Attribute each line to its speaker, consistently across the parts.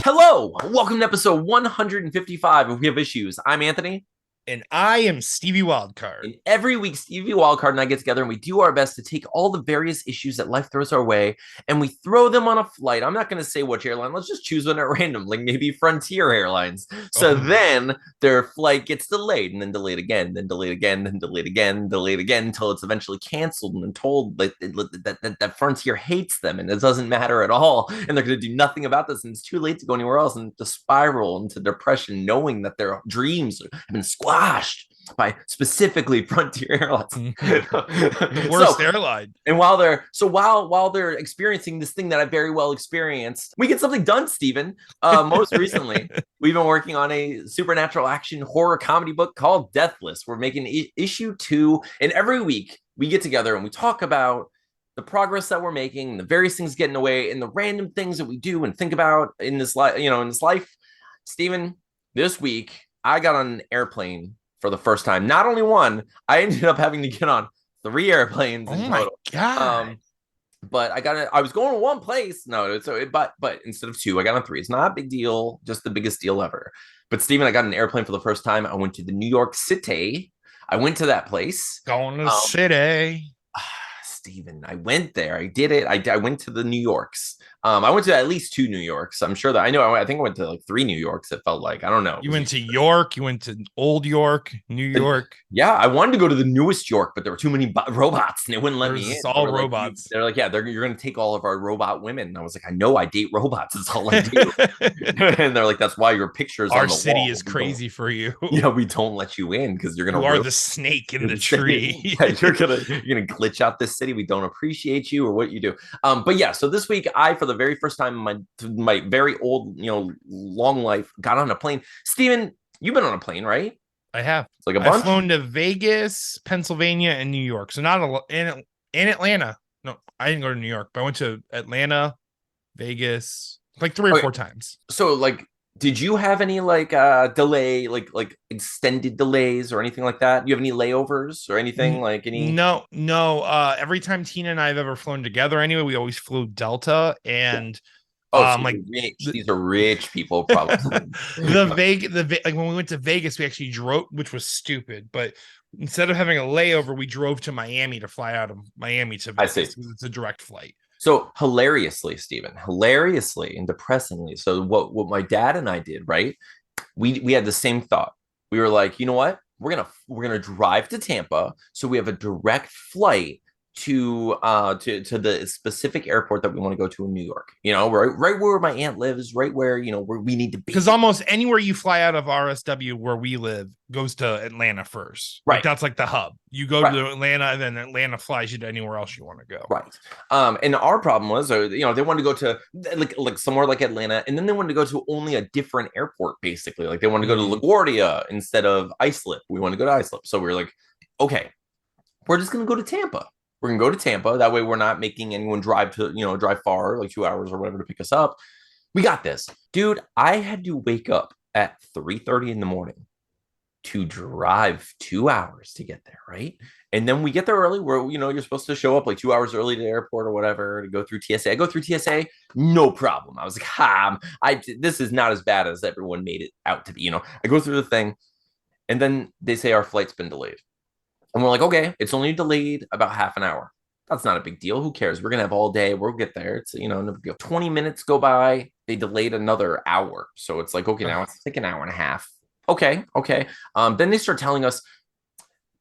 Speaker 1: Hello, welcome to episode 155 of We Have Issues. I'm Anthony.
Speaker 2: And I am Stevie Wildcard.
Speaker 1: And every week, Stevie Wildcard and I get together and we do our best to take all the various issues that life throws our way and we throw them on a flight. I'm not going to say which airline. Let's just choose one at random, like maybe Frontier Airlines. So then their flight gets delayed and then delayed again, then delayed again, then delayed again, delayed again until it's eventually canceled and told that Frontier hates them and it doesn't matter at all. And they're going to do nothing about this. And it's too late to go anywhere else and to spiral into depression, knowing that their dreams have been squashed by specifically Frontier Airlines.
Speaker 2: The worst airline.
Speaker 1: And while they're experiencing this thing that I very well experienced, we get something done, Steven. Most recently, we've been working on a supernatural action horror comedy book called Deathless. We're making issue 2, and every week we get together and we talk about the progress that we're making, the various things getting away, and the random things that we do and think about in this life. In this life, Steven, this week I got on an airplane for the first time. Not only one, I ended up having to get on 3 airplanes.
Speaker 2: Oh my god!
Speaker 1: But I was going to one place. But instead of 2, I got on 3. It's not a big deal, just the biggest deal ever. But Steven, I got an airplane for the first time. I went to the New York City. I went to that place.
Speaker 2: Going to the city.
Speaker 1: Steven, I went there. I did it. I went to the New Yorks. I went to at least 2 New Yorks. I'm sure that I know. I think I went to like 3 New Yorks. It felt like, I don't know.
Speaker 2: You went to York. You went to Old York, New York.
Speaker 1: Yeah, I wanted to go to the newest York, but there were too many robots, and they wouldn't let me in.
Speaker 2: It's all robots.
Speaker 1: They're like, yeah, you're going to take all of our robot women. And I was like, I know, I date robots. That's all I do. And they're like, that's why your pictures.
Speaker 2: Our city is crazy for you.
Speaker 1: Yeah, we don't let you in because you're going to.
Speaker 2: You are the snake in the tree.
Speaker 1: Yeah, you're gonna glitch out this city. We don't appreciate you or what you do. But yeah, so this week for the very first time in my very old, long life, got on a plane. Steven, you've been on a plane, right?
Speaker 2: I have.
Speaker 1: It's like a bunch.
Speaker 2: I've flown to Vegas, Pennsylvania, and New York. So not in Atlanta. No, I didn't go to New York, but I went to Atlanta, Vegas, like 3 or 4 times.
Speaker 1: So did you have any delay, like extended delays or anything like that? You have any layovers or anything like any?
Speaker 2: No. Every time Tina and I have ever flown together, anyway, we always flew Delta, and
Speaker 1: these are rich people, probably.
Speaker 2: Like when we went to Vegas, we actually drove, which was stupid, but instead of having a layover, we drove to Miami to fly out of Miami to Vegas.
Speaker 1: I see.
Speaker 2: It's a direct flight.
Speaker 1: So hilariously and depressingly, so what my dad and I did, right? We had the same thought. We were like, you know what? We're gonna drive to Tampa, so we have a direct flight to the specific airport that we want to go to in New York. Right where my aunt lives, right where where we need to be.
Speaker 2: Because almost anywhere you fly out of RSW where we live goes to Atlanta first.
Speaker 1: Right,
Speaker 2: that's like the hub. You go to Atlanta, and then Atlanta flies you to anywhere else you want to go.
Speaker 1: Right. And our problem was, they wanted to go to like somewhere like Atlanta, and then they wanted to go to only a different airport. Basically, like they wanted to go to LaGuardia instead of Islip. We want to go to Islip, so we were like, okay, we're just gonna go to Tampa. We're going to go to Tampa. That way we're not making anyone drive far, like 2 hours or whatever to pick us up. We got this. Dude, I had to wake up at 3:30 in the morning to drive 2 hours to get there, right? And then we get there early where, you're supposed to show up like 2 hours early to the airport or whatever to go through TSA. I go through TSA, no problem. I was like, this is not as bad as everyone made it out to be. I go through the thing and then they say our flight's been delayed. And we're like, okay, it's only delayed about half an hour. That's not a big deal. Who cares? We're going to have all day. We'll get there. It's, no big deal. 20 minutes go by. They delayed another hour. So it's like, okay, now it's like an hour and a half. Okay. Then they start telling us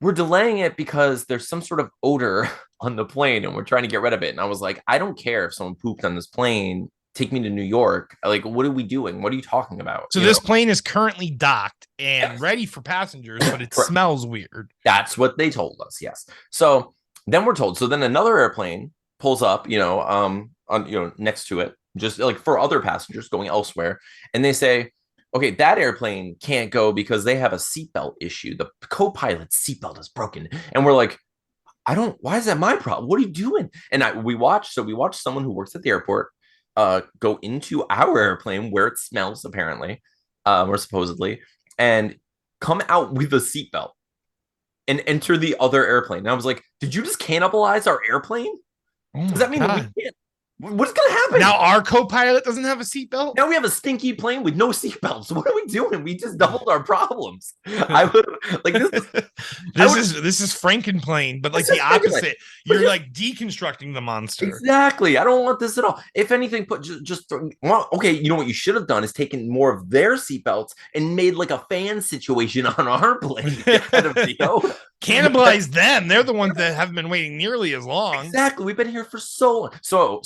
Speaker 1: we're delaying it because there's some sort of odor on the plane and we're trying to get rid of it. And I was like, I don't care if someone pooped on this plane. Take me to New York. Like, what are we doing? What are you talking about?
Speaker 2: So this plane is currently docked and ready for passengers, but it smells weird.
Speaker 1: That's what they told us. Yes. So then we're told. So then another airplane pulls up, next to it, just like for other passengers going elsewhere, and they say, okay, that airplane can't go because they have a seatbelt issue. The co-pilot's seatbelt is broken, and we're like, why is that my problem? What are you doing? And we watched someone who works at the airport go into our airplane where it smells apparently, or supposedly, and come out with a seatbelt and enter the other airplane. And I was like, did you just cannibalize our airplane? Does that mean that What's gonna happen?
Speaker 2: Now our co-pilot doesn't have a seatbelt.
Speaker 1: Now we have a stinky plane with no seatbelts. What are we doing? We just doubled our problems. I would like this.
Speaker 2: This is Frankenplane, but like the opposite. You're like deconstructing the monster.
Speaker 1: Exactly. I don't want this at all. If anything, put just well, okay. You know what you should have done is taken more of their seatbelts and made like a fan situation on our plane instead of the
Speaker 2: cannibalize them. They're the ones that haven't been waiting nearly as long.
Speaker 1: Exactly. We've been here for so long. So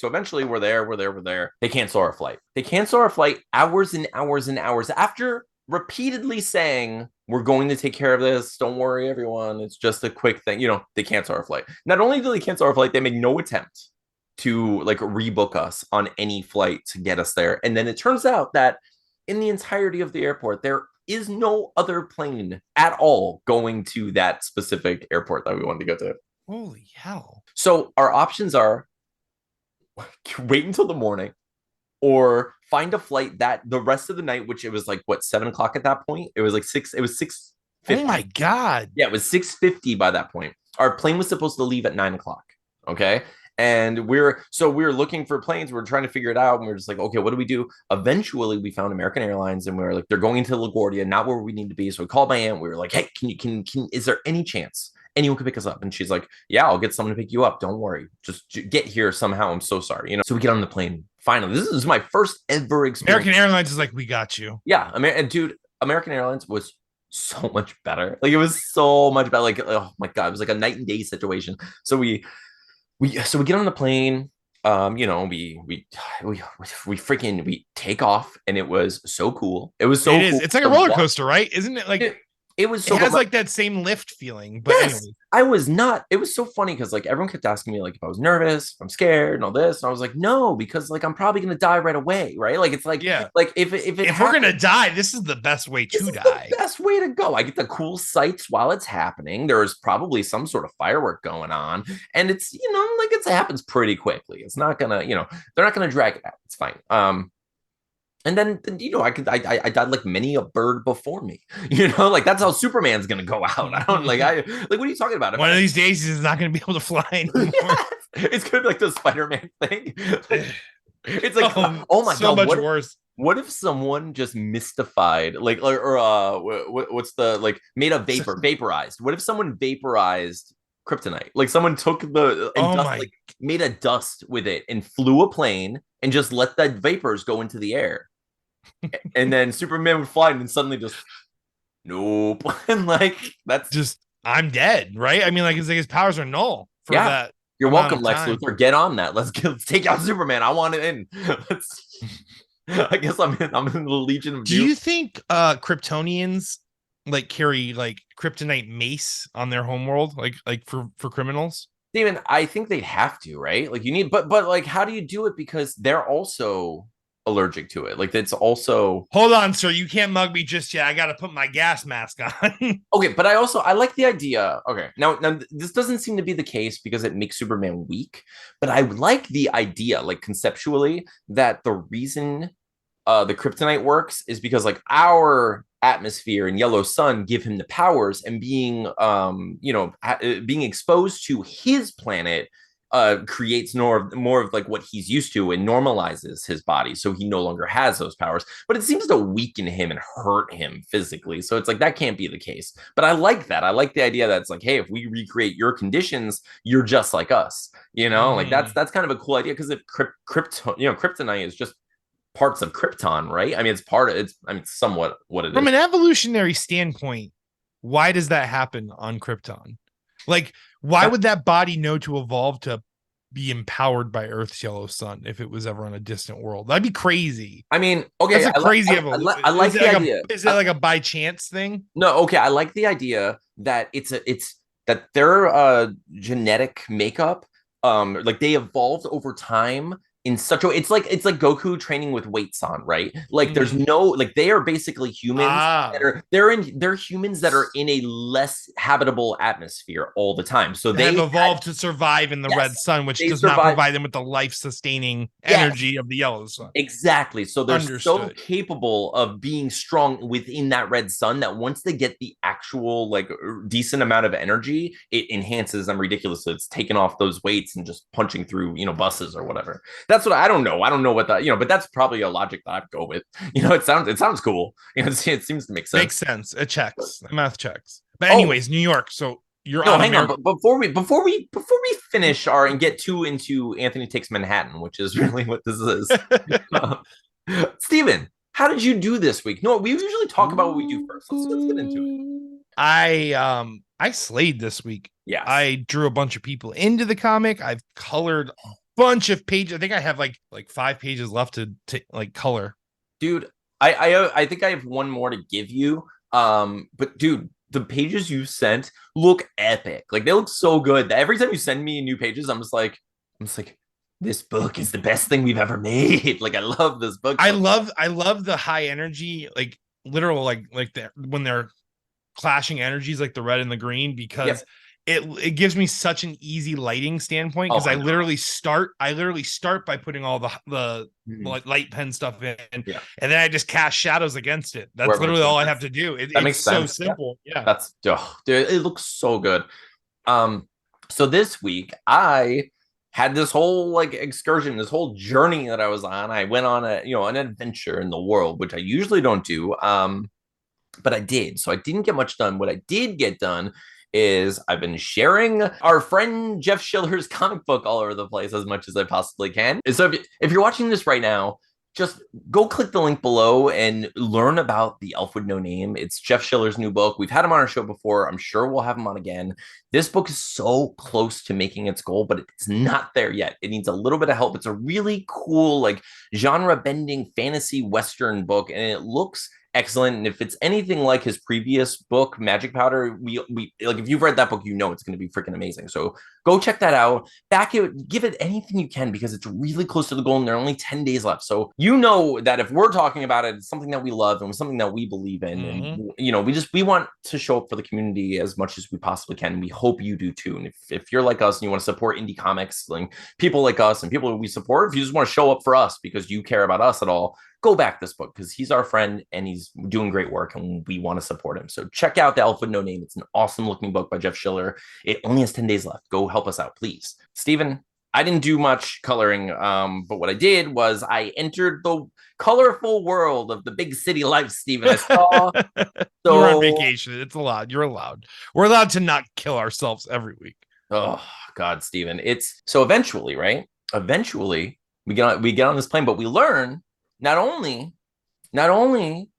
Speaker 1: eventually we're there. They cancel our flight. They cancel our flight hours and hours and hours after repeatedly saying, we're going to take care of this. Don't worry, everyone. It's just a quick thing. You know, they cancel our flight. Not only do they cancel our flight, they make no attempt to like rebook us on any flight to get us there. And then it turns out that in the entirety of the airport, there is no other plane at all going to that specific airport that we wanted to go to.
Speaker 2: Holy hell.
Speaker 1: So our options are wait until the morning or find a flight that the rest of the night, which it was like, what, 7 o'clock at that point? It was like 6:50.
Speaker 2: Oh my God.
Speaker 1: Yeah, it was 6:50 by that point. Our plane was supposed to leave at 9 o'clock. Okay. And we were looking for planes. We were trying to figure it out. And we were just like, okay, what do we do? Eventually we found American Airlines and we were like, they're going to LaGuardia, not where we need to be. So we called my aunt. We were like, hey, is there any chance anyone could pick us up? And she's like, yeah, I'll get someone to pick you up. Don't worry. Just get here somehow. I'm so sorry. You know, so we get on the plane. Finally, this is my first ever experience.
Speaker 2: American Airlines is like, we got you.
Speaker 1: Yeah. American Airlines was so much better. Like it was so much better. Like, oh my God, it was like a night and day situation. So we get on the plane. You know, we take off, and it was so cool. It was so cool.
Speaker 2: It's like a roller coaster, right? Isn't it? Like
Speaker 1: it was so
Speaker 2: it has like that same lift feeling. But
Speaker 1: yes,
Speaker 2: anyway.
Speaker 1: I was not. It was so funny because like everyone kept asking me like if I was nervous, if I'm scared, and all this, and I was like, no, because like I'm probably gonna die right away, right? Like it's like,
Speaker 2: yeah,
Speaker 1: like if
Speaker 2: we're gonna die, this is the best way to die.
Speaker 1: The best way to go. I get the cool sights while it's happening. There is probably some sort of firework going on, and it's, you know, like it happens pretty quickly. It's not gonna, you know, they're not gonna drag it out. It's fine. And then, you know, I died like many a bird before me. You know, like that's how Superman's gonna go out. I don't like what are you talking about?
Speaker 2: One of these days he's not gonna be able to fly anymore.
Speaker 1: Yes. It's gonna be like the Spider-Man thing. It's like, oh my
Speaker 2: so
Speaker 1: God,
Speaker 2: much worse.
Speaker 1: What if someone just mystified, like, what's the, like, made a vaporized? What if someone vaporized kryptonite? Like someone took made a dust with it and flew a plane and just let the vapors go into the air. And then Superman would fly and then suddenly just, nope. And like, that's
Speaker 2: just, I'm dead, right? I mean, like, it's like his powers are null for that.
Speaker 1: You're welcome, Lex Luthor. Get on that. Let's take out Superman. I want it in. I guess I'm in the Legion of Doom.
Speaker 2: Do you think Kryptonians like carry like kryptonite mace on their homeworld, like for criminals?
Speaker 1: Steven, I think they'd have to, right? Like you need, but like, how do you do it? Because they're also allergic to it. Like it's also.
Speaker 2: Hold on, sir. You can't mug me just yet. I got to put my gas mask on.
Speaker 1: Okay, but I like the idea. Okay, now this doesn't seem to be the case because it makes Superman weak. But I like the idea, like conceptually, that the reason the kryptonite works is because like our atmosphere and yellow sun give him the powers, and being being exposed to his planet creates more of like what he's used to and normalizes his body, so he no longer has those powers. But it seems to weaken him and hurt him physically, so it's like that can't be the case. But I like that. I like the idea that it's like, hey, if we recreate your conditions, you're just like us, you know. Like that's kind of a cool idea, because if kryptonite is just parts of Krypton, right? I mean, it's somewhat what it is.
Speaker 2: From an evolutionary standpoint, why does that happen on Krypton? Like, why would that body know to evolve to be empowered by Earth's yellow sun if it was ever on a distant world? That'd be crazy.
Speaker 1: I mean, okay,
Speaker 2: that's a crazy evolution.
Speaker 1: I like the idea.
Speaker 2: Is it like a by chance thing?
Speaker 1: No, okay, I like the idea that it's that their genetic makeup, like they evolved over time in such a it's like Goku training with weights on, right? Like there's
Speaker 2: Mhm.
Speaker 1: no like they are basically humans that
Speaker 2: Ah,
Speaker 1: are they're humans that are in a less habitable atmosphere all the time. So
Speaker 2: have
Speaker 1: they
Speaker 2: evolved to survive in the red
Speaker 1: yes,
Speaker 2: sun, which
Speaker 1: they
Speaker 2: does not
Speaker 1: survive.
Speaker 2: provide them with the life-sustaining
Speaker 1: Yes,
Speaker 2: energy of the yellow sun.
Speaker 1: exactly. So they're so
Speaker 2: Understood.
Speaker 1: capable of being strong within that red sun that once they get the actual like decent amount of energy, it enhances them ridiculously. It's taking off those weights and just punching through, buses or whatever. That's what I don't know. I don't know what that, but that's probably a logic that I'd go with. It sounds cool. It seems to make
Speaker 2: Makes
Speaker 1: sense.
Speaker 2: sense. It checks. The math checks. But
Speaker 1: Oh,
Speaker 2: anyways, New York. So you're
Speaker 1: no,
Speaker 2: on
Speaker 1: hang on.
Speaker 2: America.
Speaker 1: But before we finish our and get too into Anthony Takes Manhattan, which is really what this is. Steven, how did you do this week? No, we usually talk about what we do first. Let's get into it.
Speaker 2: I slayed this week.
Speaker 1: Yes,
Speaker 2: I drew a bunch of people into the comic. I've colored a bunch of pages. I think I have like 5 pages left to like color.
Speaker 1: dude. I think I have one more to give you. But dude, the pages you sent look epic. Like they look so good. Every time you send me new pages, I'm just like, this book is the best thing we've ever made. Like I love this book so.
Speaker 2: I love the high energy, like literal, like when they're clashing energies like the red and the green because
Speaker 1: Yep.
Speaker 2: it gives me such an easy lighting standpoint
Speaker 1: Oh,
Speaker 2: because
Speaker 1: I know.
Speaker 2: I literally start by putting all the
Speaker 1: Mhm.
Speaker 2: like light pen stuff in and
Speaker 1: Yeah.
Speaker 2: then I just cast shadows against it. That's
Speaker 1: Wherever it's
Speaker 2: literally
Speaker 1: going.
Speaker 2: all I have to do.
Speaker 1: That
Speaker 2: It's
Speaker 1: makes
Speaker 2: so
Speaker 1: sense. Yeah.
Speaker 2: simple. Yeah.
Speaker 1: That's oh, dude, it looks so good. So this week I had this whole like excursion, this whole journey that I was on. I went on an adventure in the world, which I usually don't do. But I did. So I didn't get much done. What I did get done is I've been sharing our friend Jeff Schiller's comic book all over the place as much as I possibly can. So if you're watching this right now, just go click the link below and learn about The Elf with No Name. It's Jeff Schiller's new book. We've had him on our show before. I'm sure we'll have him on again. This book is so close to making its goal, but it's not there yet. It needs a little bit of help. It's a really cool, like genre bending fantasy Western book, and it looks excellent. And if it's anything like his previous book, Magic Powder, we like if you've read that book, it's going to be freaking amazing. So go check that out. Back it, give it anything you can because it's really close to the goal, and there are only 10 days left. So that if we're talking about it, it's something that we love and something that we believe in,
Speaker 2: Mm-hmm.
Speaker 1: and we want to show up for the community as much as we possibly can. We hope you do too. And if you're like us and you want to support indie comics, like people like us and people we support, if you just want to show up for us because you care about us at all, go back this book because he's our friend and he's doing great work and we want to support him. So check out The Elf with No Name. It's an awesome looking book by Jeff Schiller. It only has 10 days left. Go help us out, please. Steven, I didn't do much coloring, but what I did was I entered the colorful world of the big city life, Steven. I saw
Speaker 2: You're on
Speaker 1: so
Speaker 2: vacation. It's allowed. You're allowed. We're allowed to not kill ourselves every week.
Speaker 1: oh God, Steven. It's so eventually, right? Eventually we get on this plane, but we learn not only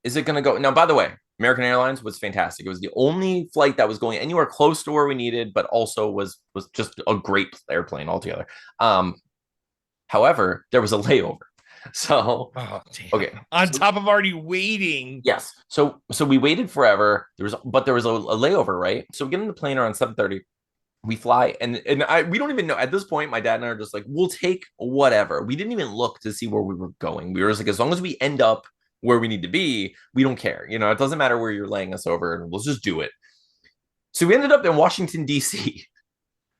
Speaker 1: is it going to go now, by the way, American Airlines was fantastic. It was the only flight that was going anywhere close to where we needed, but also was just a great airplane altogether. However, there was a layover. So
Speaker 2: Oh, damn.
Speaker 1: okay.
Speaker 2: On
Speaker 1: So,
Speaker 2: top of already waiting.
Speaker 1: yes. So we waited forever. There was a layover, right? So we get in the plane around 7:30. We fly we don't even know at this point. My dad and I are just like, we'll take whatever. We didn't even look to see where we were going. We were just like, as long as we end up where we need to be, we don't care. It doesn't matter where you're laying us over, and we'll just do it. So we ended up in Washington D.C.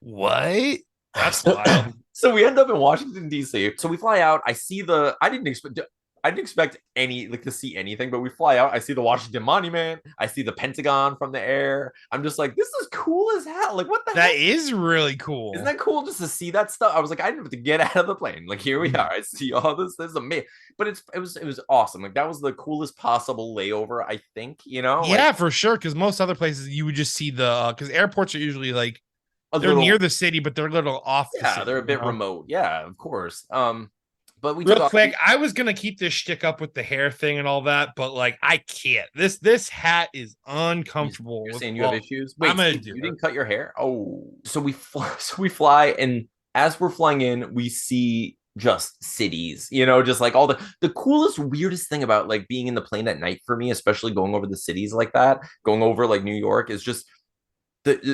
Speaker 2: What? That's
Speaker 1: so,
Speaker 2: wild.
Speaker 1: so we end up in Washington D.C. So we fly out. I didn't expect any like to see anything, but we fly out. I see the Washington Monument. I see the Pentagon from the air. I'm just like, this is cool as hell. Like, what the
Speaker 2: That
Speaker 1: heck?
Speaker 2: is really cool.
Speaker 1: Isn't that cool just to see that stuff? I was like, I didn't have to get out of the plane. Like, here we are. I see all this. This is amazing. But it was awesome. Like, that was the coolest possible layover, I think.
Speaker 2: Yeah, for sure. Because most other places you would just see because airports are usually like
Speaker 1: a
Speaker 2: they're
Speaker 1: little.
Speaker 2: near the city, but they're a little off the
Speaker 1: Yeah,
Speaker 2: city.
Speaker 1: they're a bit remote. Yeah, of course. But we took
Speaker 2: Real
Speaker 1: off.
Speaker 2: quick, I was gonna keep this shtick up with the hair thing and all that, but like I can't. This hat is uncomfortable.
Speaker 1: You're saying you have issues?
Speaker 2: I'm
Speaker 1: Wait,
Speaker 2: gonna
Speaker 1: Steve,
Speaker 2: do
Speaker 1: you
Speaker 2: it.
Speaker 1: didn't cut your hair? Oh, so we fly, and as we're flying in, we see just cities, just like all the coolest, weirdest thing about like being in the plane at night for me, especially going over the cities like that, going over like New York, is just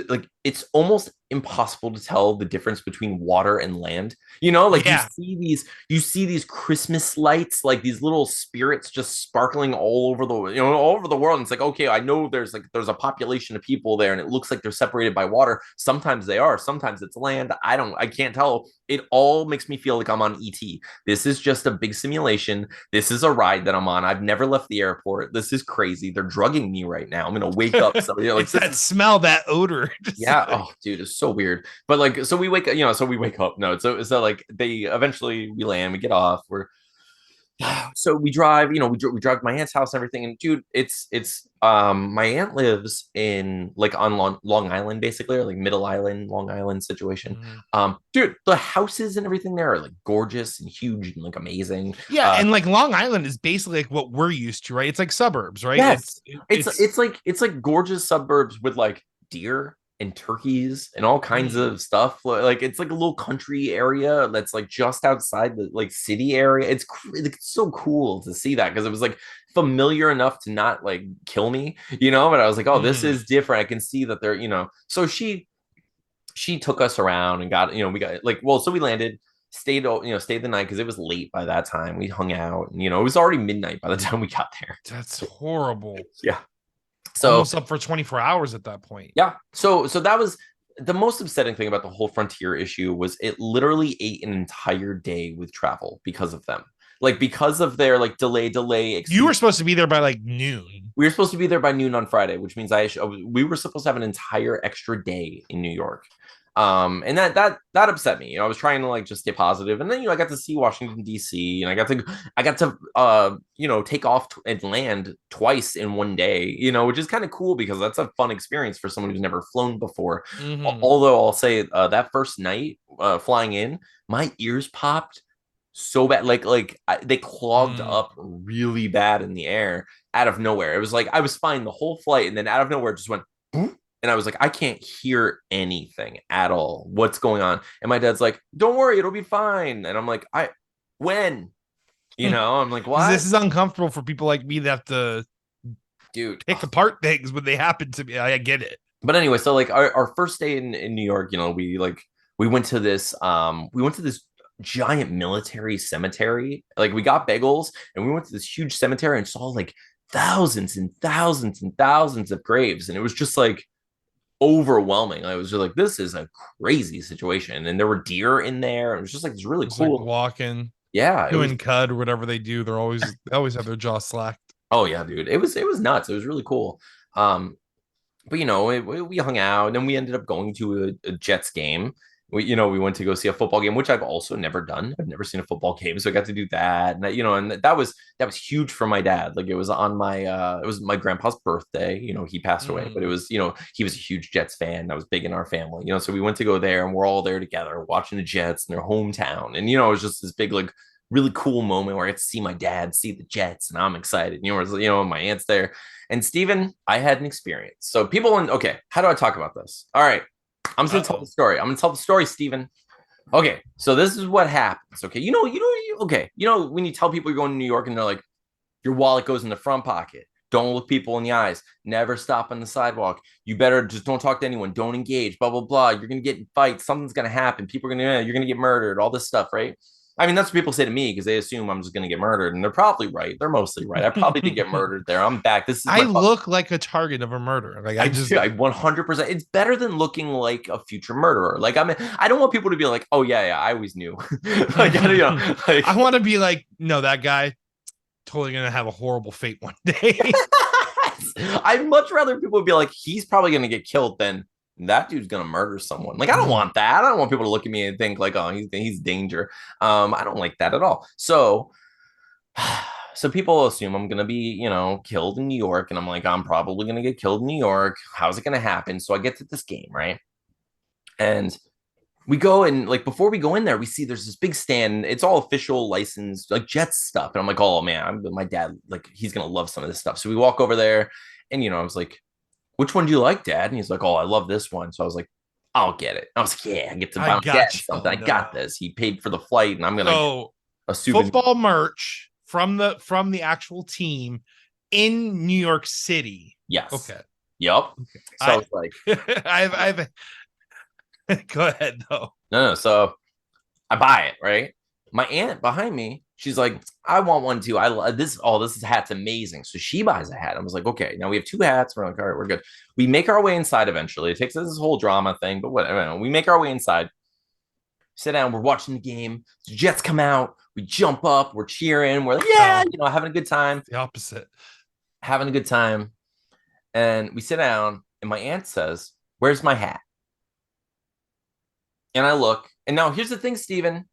Speaker 1: like it's almost impossible to tell the difference between water and land. You know, like
Speaker 2: Yeah.
Speaker 1: you see these Christmas lights, like these little spirits just sparkling all over the, you know, all over the world. And it's like, okay, I know there's a population of people there and it looks like they're separated by water. Sometimes they are, sometimes it's land. I can't tell. It all makes me feel like I'm on ET. This is just a big simulation. This is a ride that I'm on. I've never left the airport. This is crazy. They're drugging me right now. I'm gonna wake up. Somebody like
Speaker 2: It's that smell, that odor.
Speaker 1: yeah. Oh, dude, it's so weird. But like, so we wake up, you know, so we wake up. No, so like they eventually we land, we get off. We're so we drive, you know, we drive to my aunt's house and everything. And dude, it's my aunt lives in like on Long Island, basically, or like Middle Island, Long Island situation.
Speaker 2: Mhm.
Speaker 1: Dude, the houses and everything there are like gorgeous and huge and like amazing.
Speaker 2: Yeah, and like Long Island is basically like what we're used to, right? It's like suburbs, right?
Speaker 1: Yes,
Speaker 2: It's
Speaker 1: it's like gorgeous suburbs with like deer and turkeys and all kinds of stuff. Like it's like a little country area that's like just outside the like city area. It's so cool to see that because it was like familiar enough to not like kill me, you know. But I was like, oh, this is different. I can see that they're, you know. So she took us around and got, you know, we got like, well, so we landed, stayed, you know, stayed the night because it was late by that time. We hung out, and, you know, it was already midnight by the time we got there.
Speaker 2: That's horrible.
Speaker 1: Yeah. So
Speaker 2: almost up for 24 hours at that point.
Speaker 1: yeah. So that was the most upsetting thing about the whole Frontier issue was it literally ate an entire day with travel because of them. Like because of their like delay.
Speaker 2: You were supposed to be there by like noon.
Speaker 1: We were supposed to be there by noon on Friday, which means we were supposed to have an entire extra day in New York. And that upset me. You know, I was trying to like just stay positive, and then, you know, I got to see Washington D.C. and I got to you know, take off and land twice in one day, you know, which is kind of cool because that's a fun experience for someone who's never flown before. Although I'll say that first night flying in, my ears popped so bad, they clogged up really bad in the air out of nowhere. It was like I was fine the whole flight, and then out of nowhere it just went boop, and I was like, I can't hear anything at all. What's going on? And my dad's like, don't worry, it'll be fine. And I'm like, when? You know, I'm like, what?
Speaker 2: This is uncomfortable for people like me that have to,
Speaker 1: dude,
Speaker 2: pick apart things when they happen to me. I get it.
Speaker 1: But anyway, so like our first day in New York, you know, we went to this giant military cemetery. Like we got bagels and we went to this huge cemetery and saw like thousands and thousands and thousands of graves. And it was just like overwhelming. I was just like, this is a crazy situation. And there were deer in there. It was just like it's really cool.
Speaker 2: Like walking,
Speaker 1: yeah,
Speaker 2: doing cud or whatever they do. They always have their jaw slacked.
Speaker 1: Oh yeah, dude. It was nuts. It was really cool. But you know, we hung out, and then we ended up going to a Jets game. We went to go see a football game, which I've also never done. I've never seen a football game, so I got to do that. And that was huge for my dad. Like it was on my it was my grandpa's birthday. You know, he passed away, but it was, you know, he was a huge Jets fan. That was big in our family. You know, so we went to go there, and we're all there together watching the Jets in their hometown. And you know, it was just this big like really cool moment where I get to see my dad see the Jets, and I'm excited. My aunt's there. And Steven, I had an experience. So okay, how do I talk about this? All right. I'm just gonna tell the story. I'm gonna tell the story, Steven. Okay, so this is what happens. Okay, when you tell people you're going to New York and they're like, your wallet goes in the front pocket. Don't look people in the eyes. Never stop on the sidewalk. You better just don't talk to anyone. Don't engage. Blah blah blah. You're gonna get in fights. Something's gonna happen. You're gonna get murdered. All this stuff, right? I mean, that's what people say to me because they assume I'm just going to get murdered, and they're probably right. They're mostly right. I probably did get murdered there. I'm back.
Speaker 2: I look like a target of a murder. Like I
Speaker 1: 100%. It's better than looking like a future murderer. Like I don't want people to be like, oh yeah, I always knew.
Speaker 2: I want to be like, no, that guy totally going to have a horrible fate one day.
Speaker 1: I'd much rather people be like, he's probably going to get killed than that dude's gonna murder someone. Like I don't want that. I don't want people to look at me and think like, oh, he's danger. I don't like that at all. So people assume I'm gonna be, you know, killed in New York, and I'm like, I'm probably gonna get killed in New York. How's it gonna happen? So I get to this game, right? And we go, and like before we go in there, we see there's this big stand. It's all official licensed like Jets stuff. And I'm like, oh man, my dad, like he's gonna love some of this stuff. So we walk over there, and you know, I was like, which one do you like, Dad? And he's like, oh, I love this one. So I was like, I'll get it. I was like, yeah, I get to buy my dad something. I got this. He paid for the flight, and I'm gonna a
Speaker 2: football merch from the actual team in New York City.
Speaker 1: Yes.
Speaker 2: Okay.
Speaker 1: Yep. Okay. So I was like,
Speaker 2: I've Go ahead though.
Speaker 1: No. So I buy it, right? My aunt behind me, she's like, I want one too. I love this. Oh, this hat's amazing. So she buys a hat. I was like, okay, now we have two hats. We're like, all right, we're good. We make our way inside eventually. It takes us this whole drama thing, but whatever. We make our way inside, sit down, we're watching the game. The Jets come out, we jump up, we're cheering, we're like, yeah, having a good time.
Speaker 2: The opposite.
Speaker 1: Having a good time. And we sit down, and my aunt says, where's my hat? And I look, and now here's the thing, Steven.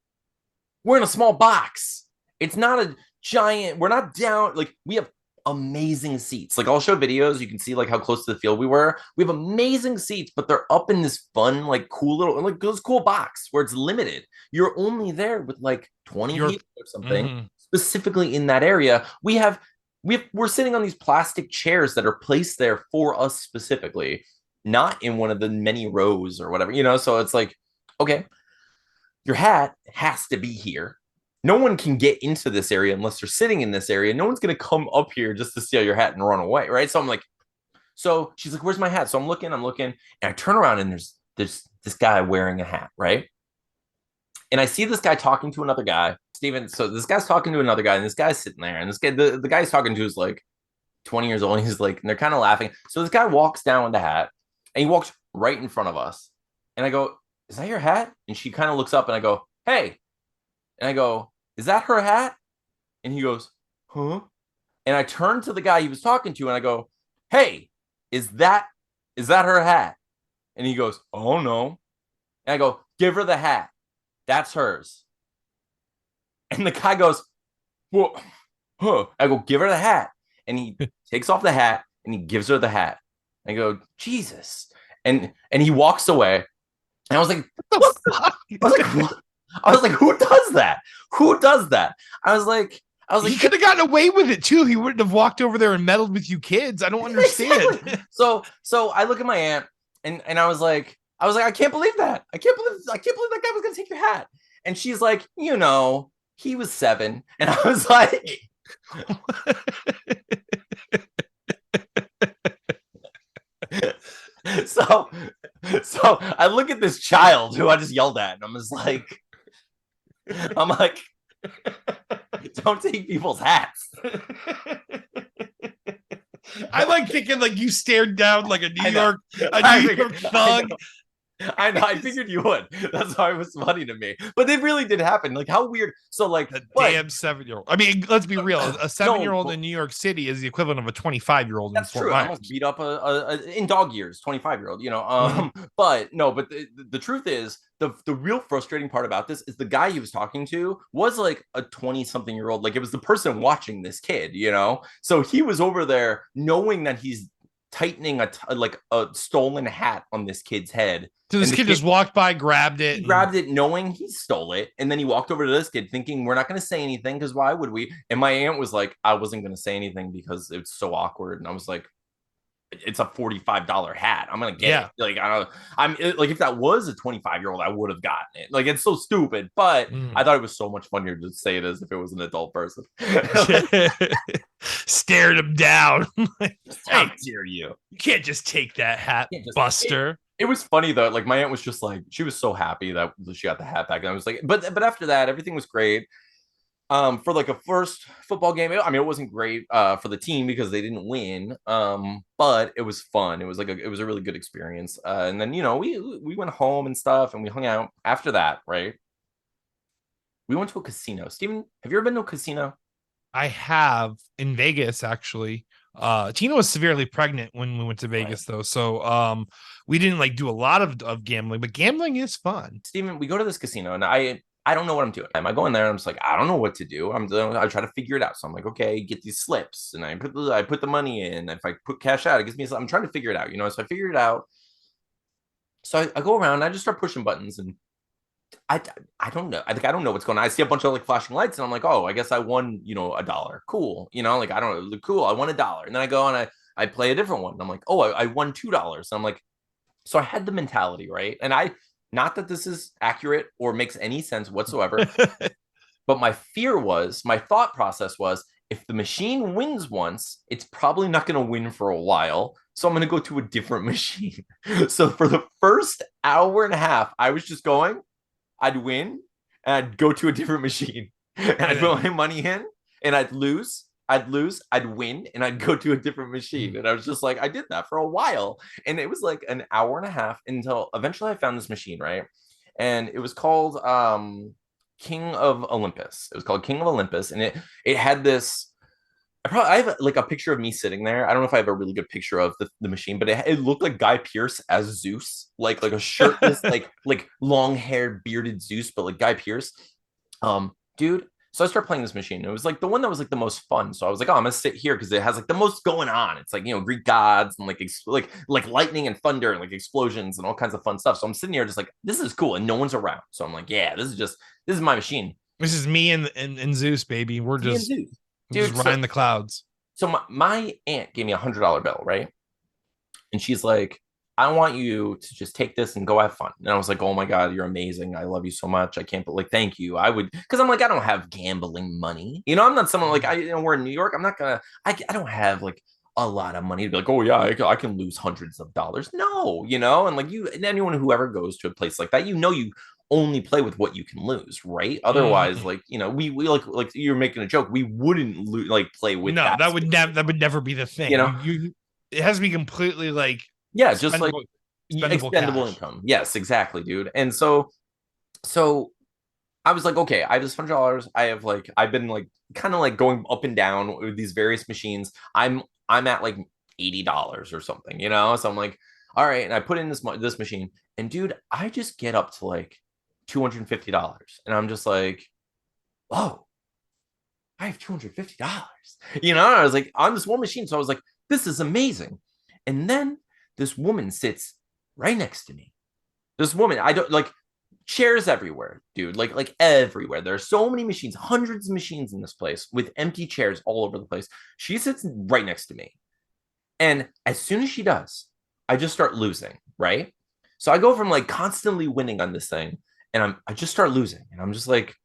Speaker 1: We're in a small box. It's not a giant, we're not down, like we have amazing seats. Like I'll show videos, you can see like how close to the field we were. We have amazing seats, but they're up in this fun, like cool little, like this cool box where it's limited. You're only there with like 20 people or something, specifically in that area. We're sitting on these plastic chairs that are placed there for us specifically, not in one of the many rows or whatever, so it's like, okay, your hat has to be here. No one can get into this area unless they're sitting in this area. No one's going to come up here just to steal your hat and run away, right? So I'm like, so she's like, where's my hat? So I'm looking, and I turn around, and there's this guy wearing a hat, right? And I see this guy talking to another guy, Steven. So this guy's talking to another guy, and this guy's sitting there, and this guy, the guy he's talking to is like 20 years old, and he's like, and they're kind of laughing. So this guy walks down with the hat, and he walks right in front of us. And I go, is that your hat? And she kind of looks up, and I go, hey. And I go, is that her hat? And he goes, huh? And I turn to the guy he was talking to, and I go, hey, is that her hat? And he goes, oh, no. And I go, give her the hat. That's hers. And the guy goes, well, huh. I go, give her the hat. And he takes off the hat, and he gives her the hat. I go, Jesus. And he walks away. And I was like, what the fuck? I was like, who does that? Who does that? I was like,
Speaker 2: he could have gotten away with it too. He wouldn't have walked over there and meddled with you kids. I don't understand.
Speaker 1: Exactly. So I look at my aunt, and I was like, I can't believe that. I can't believe that guy was gonna take your hat. And she's like, he was 7. And I was like, so I look at this child who I just yelled at, and I'm like, don't take people's hats.
Speaker 2: I like thinking like you stared down like a New York thug.
Speaker 1: I know. I figured you would. That's why it was funny to me. But it really did happen. Like, how weird. So, like,
Speaker 2: a damn 7-year-old. I mean, let's be real. A 7-year-old in New York City is the equivalent of a 25-year-old.
Speaker 1: That's true. I almost beat up in dog years 25-year-old. But the truth is, the real frustrating part about this is the guy he was talking to was like a 20-something-year-old. Like, it was the person watching this kid. So he was over there knowing that he's tightening a stolen hat on this kid's head.
Speaker 2: So this kid just walked by, grabbed it.
Speaker 1: He grabbed it knowing he stole it. And then he walked over to this kid thinking, we're not going to say anything because why would we? And my aunt was like, I wasn't going to say anything because it's so awkward. And I was like, it's a $45 hat. I'm going to get it. Like, if that was a 25-year-old, I would have gotten it. Like, it's so stupid. But I thought it was so much funnier to say it as if it was an adult person.
Speaker 2: Stared him down.
Speaker 1: How dare you?
Speaker 2: You can't just take that hat, Buster.
Speaker 1: It was funny though. Like, my aunt was just like, she was so happy that she got the hat back. And I was like, but after that, everything was great. For like a first football game, it wasn't great for the team because they didn't win. But it was fun. It was a really good experience. And then we went home and stuff, and we hung out after that. Right? We went to a casino. Steven, have you ever been to a casino?
Speaker 2: I have, in Vegas, actually. Tina was severely pregnant when we went to Vegas, though, so we didn't do a lot of gambling, but gambling is fun.
Speaker 1: Steven, we go to this casino, and I don't know what I'm doing. I go in there, and I'm just like, I don't know what to do. I try to figure it out. So I'm like, okay, get these slips, and I put the money in. If I put cash out, it gives me. I'm trying to figure it out, So I figured it out. So I go around, and I just start pushing buttons, and I don't know. I don't know what's going on. I see a bunch of flashing lights, and I'm like, oh, I guess I won, $1. Cool. I don't know. Cool. I won $1. And then I go and I play a different one. And I'm like, oh, I won $2. And I'm like, so I had the mentality, right? And not that this is accurate or makes any sense whatsoever, but my thought process was, if the machine wins once, it's probably not going to win for a while. So I'm going to go to a different machine. So for the first hour and a half, I was just going, I'd win, and I'd go to a different machine. And I'd put my money in, and I'd lose. I'd win, and I'd go to a different machine. And I was just like, I did that for a while. And it was like an hour and a half until eventually I found this machine, right? And it was called King of Olympus. It was called King of Olympus, and it had this. I have like a picture of me sitting there. I don't know if I have a really good picture of the machine, but it looked like Guy Pearce as Zeus, like a shirtless, like long haired bearded Zeus, but like Guy Pearce. Dude. So I started playing this machine. It was like the one that was like the most fun. So I was like, oh, I'm gonna sit here because it has like the most going on. It's like, Greek gods and like lightning and thunder and like explosions and all kinds of fun stuff. So I'm sitting here just like, this is cool, and no one's around. So I'm like, yeah, this is my machine.
Speaker 2: This is me and Zeus, baby. We're just riding the clouds.
Speaker 1: So my aunt gave me $100 bill, right? And she's like, I want you to just take this and go have fun. And I was like, oh my God, you're amazing. I love you so much. I can't, but like, thank you. I would, because I'm like, I don't have gambling money. I'm not someone like, we're in New York. I'm not gonna, I don't have like a lot of money to be like, oh yeah, I can lose hundreds of dollars. No, and like and anyone who ever goes to a place like that, you only play with what you can lose, right? Otherwise, like, we like you're making a joke. We wouldn't like play with
Speaker 2: no, that would never be the thing. It has to be completely like,
Speaker 1: yeah, just like expendable income. Yes, exactly, dude. And so I was like, okay, I have this $100. I've been like kind of like going up and down with these various machines. I'm at like $80 or something, So I'm like, all right, and I put in this machine, and dude, I just get up to like $250, and I'm just like, whoa, I have $250. I was like on this one machine, so I was like, this is amazing. And then this woman sits right next to me. This woman, I don't like chairs everywhere, dude. Like everywhere. There are so many machines, hundreds of machines in this place with empty chairs all over the place. She sits right next to me. And as soon as she does, I just start losing, right? So I go from like constantly winning on this thing, and I just start losing. And I'm just like,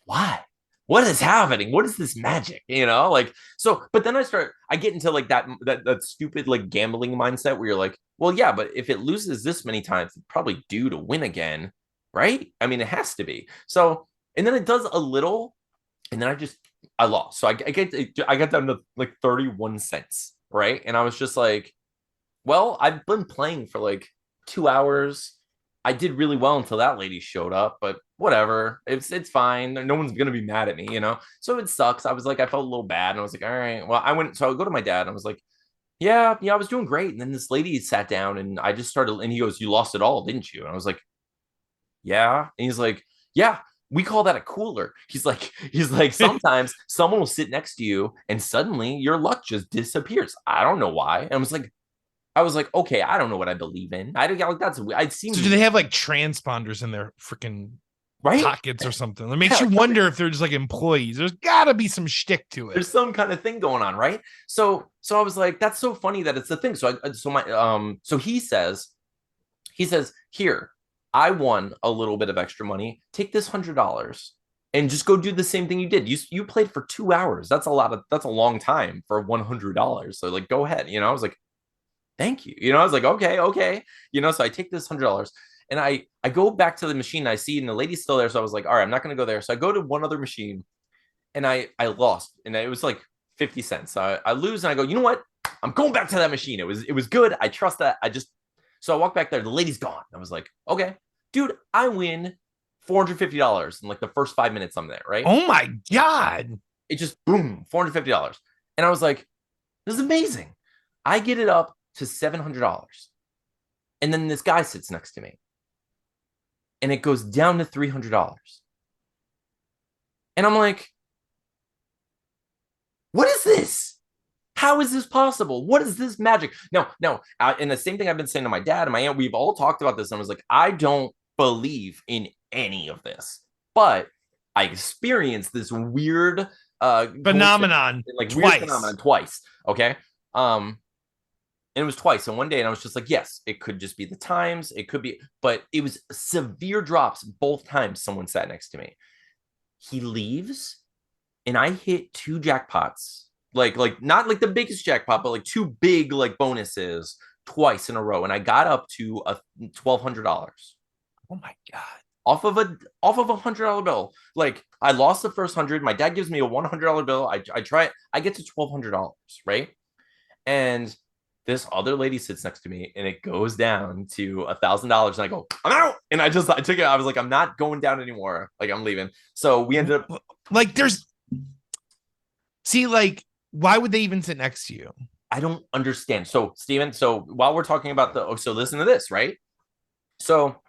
Speaker 1: why? What is happening? What is this magic? Like, so, but then I get into like that stupid like gambling mindset where you're like, well, yeah, but if it loses this many times, it's probably due to win again, right? I mean, it has to be. So, and then it does a little, and then I lost. So I got down to like 31 cents, right? And I was just like, well, I've been playing for like 2 hours. I did really well until that lady showed up, but whatever. It's fine. No one's gonna be mad at me, So it sucks. I was like, I felt a little bad, and I was like, all right. Well, so I go to my dad, and I was like, yeah, I was doing great. And then this lady sat down, and I just started, and he goes, you lost it all, didn't you? And I was like, yeah. And he's like, yeah, we call that a cooler. He's like, sometimes someone will sit next to you, and suddenly your luck just disappears. I don't know why. And I was like, okay, I don't know what I believe in. I don't like that's. I'd seen.
Speaker 2: So do they have like transponders in their freaking pockets or something? It makes you wonder if they're just like employees. There's got to be some shtick to it.
Speaker 1: There's some kind of thing going on, right? So I was like, that's so funny that it's the thing. So he says, here, I won a little bit of extra money. Take this $100 and just go do the same thing you did. You played for 2 hours. That's a long time for $100. So like, go ahead. I was like, thank you. I was like, okay. So I take this $100 and I go back to the machine. I see, and the lady's still there. So I was like, all right, I'm not going to go there. So I go to one other machine, and I lost, and it was like 50 cents. So I lose, and I go, you know what? I'm going back to that machine. It was good. I trust that. So I walk back there. The lady's gone. I was like, okay, dude, I win $450 in like the first 5 minutes I'm there, right?
Speaker 2: Oh my God.
Speaker 1: It just boom, $450. And I was like, this is amazing. I get it up to $700. And then this guy sits next to me. And it goes down to $300. And I'm like, what is this? How is this possible? What is this magic? No. And the same thing I've been saying to my dad and my aunt, we've all talked about this. And I was like, I don't believe in any of this. But I experienced this weird
Speaker 2: phenomenon
Speaker 1: twice. Okay. And it was twice. And one day, and I was just like, yes, it could just be the times. It could be, but it was severe drops both times someone sat next to me. He leaves, and I hit 2 jackpots like not like the biggest jackpot, but like two big like bonuses twice in a row, and I got up to a $1,200
Speaker 2: Oh my God.
Speaker 1: off of $100 bill. Like I lost the first 100. My dad gives me a $100 bill. I try it. I get to $1,200, right? And this other lady sits next to me, and it goes down to $1,000, and I go, I'm out. And I took it. I was like, I'm not going down anymore. Like I'm leaving. So we ended up
Speaker 2: like like why would they even sit next to you?
Speaker 1: I don't understand. So Steven, so while we're talking about so listen to this, right? So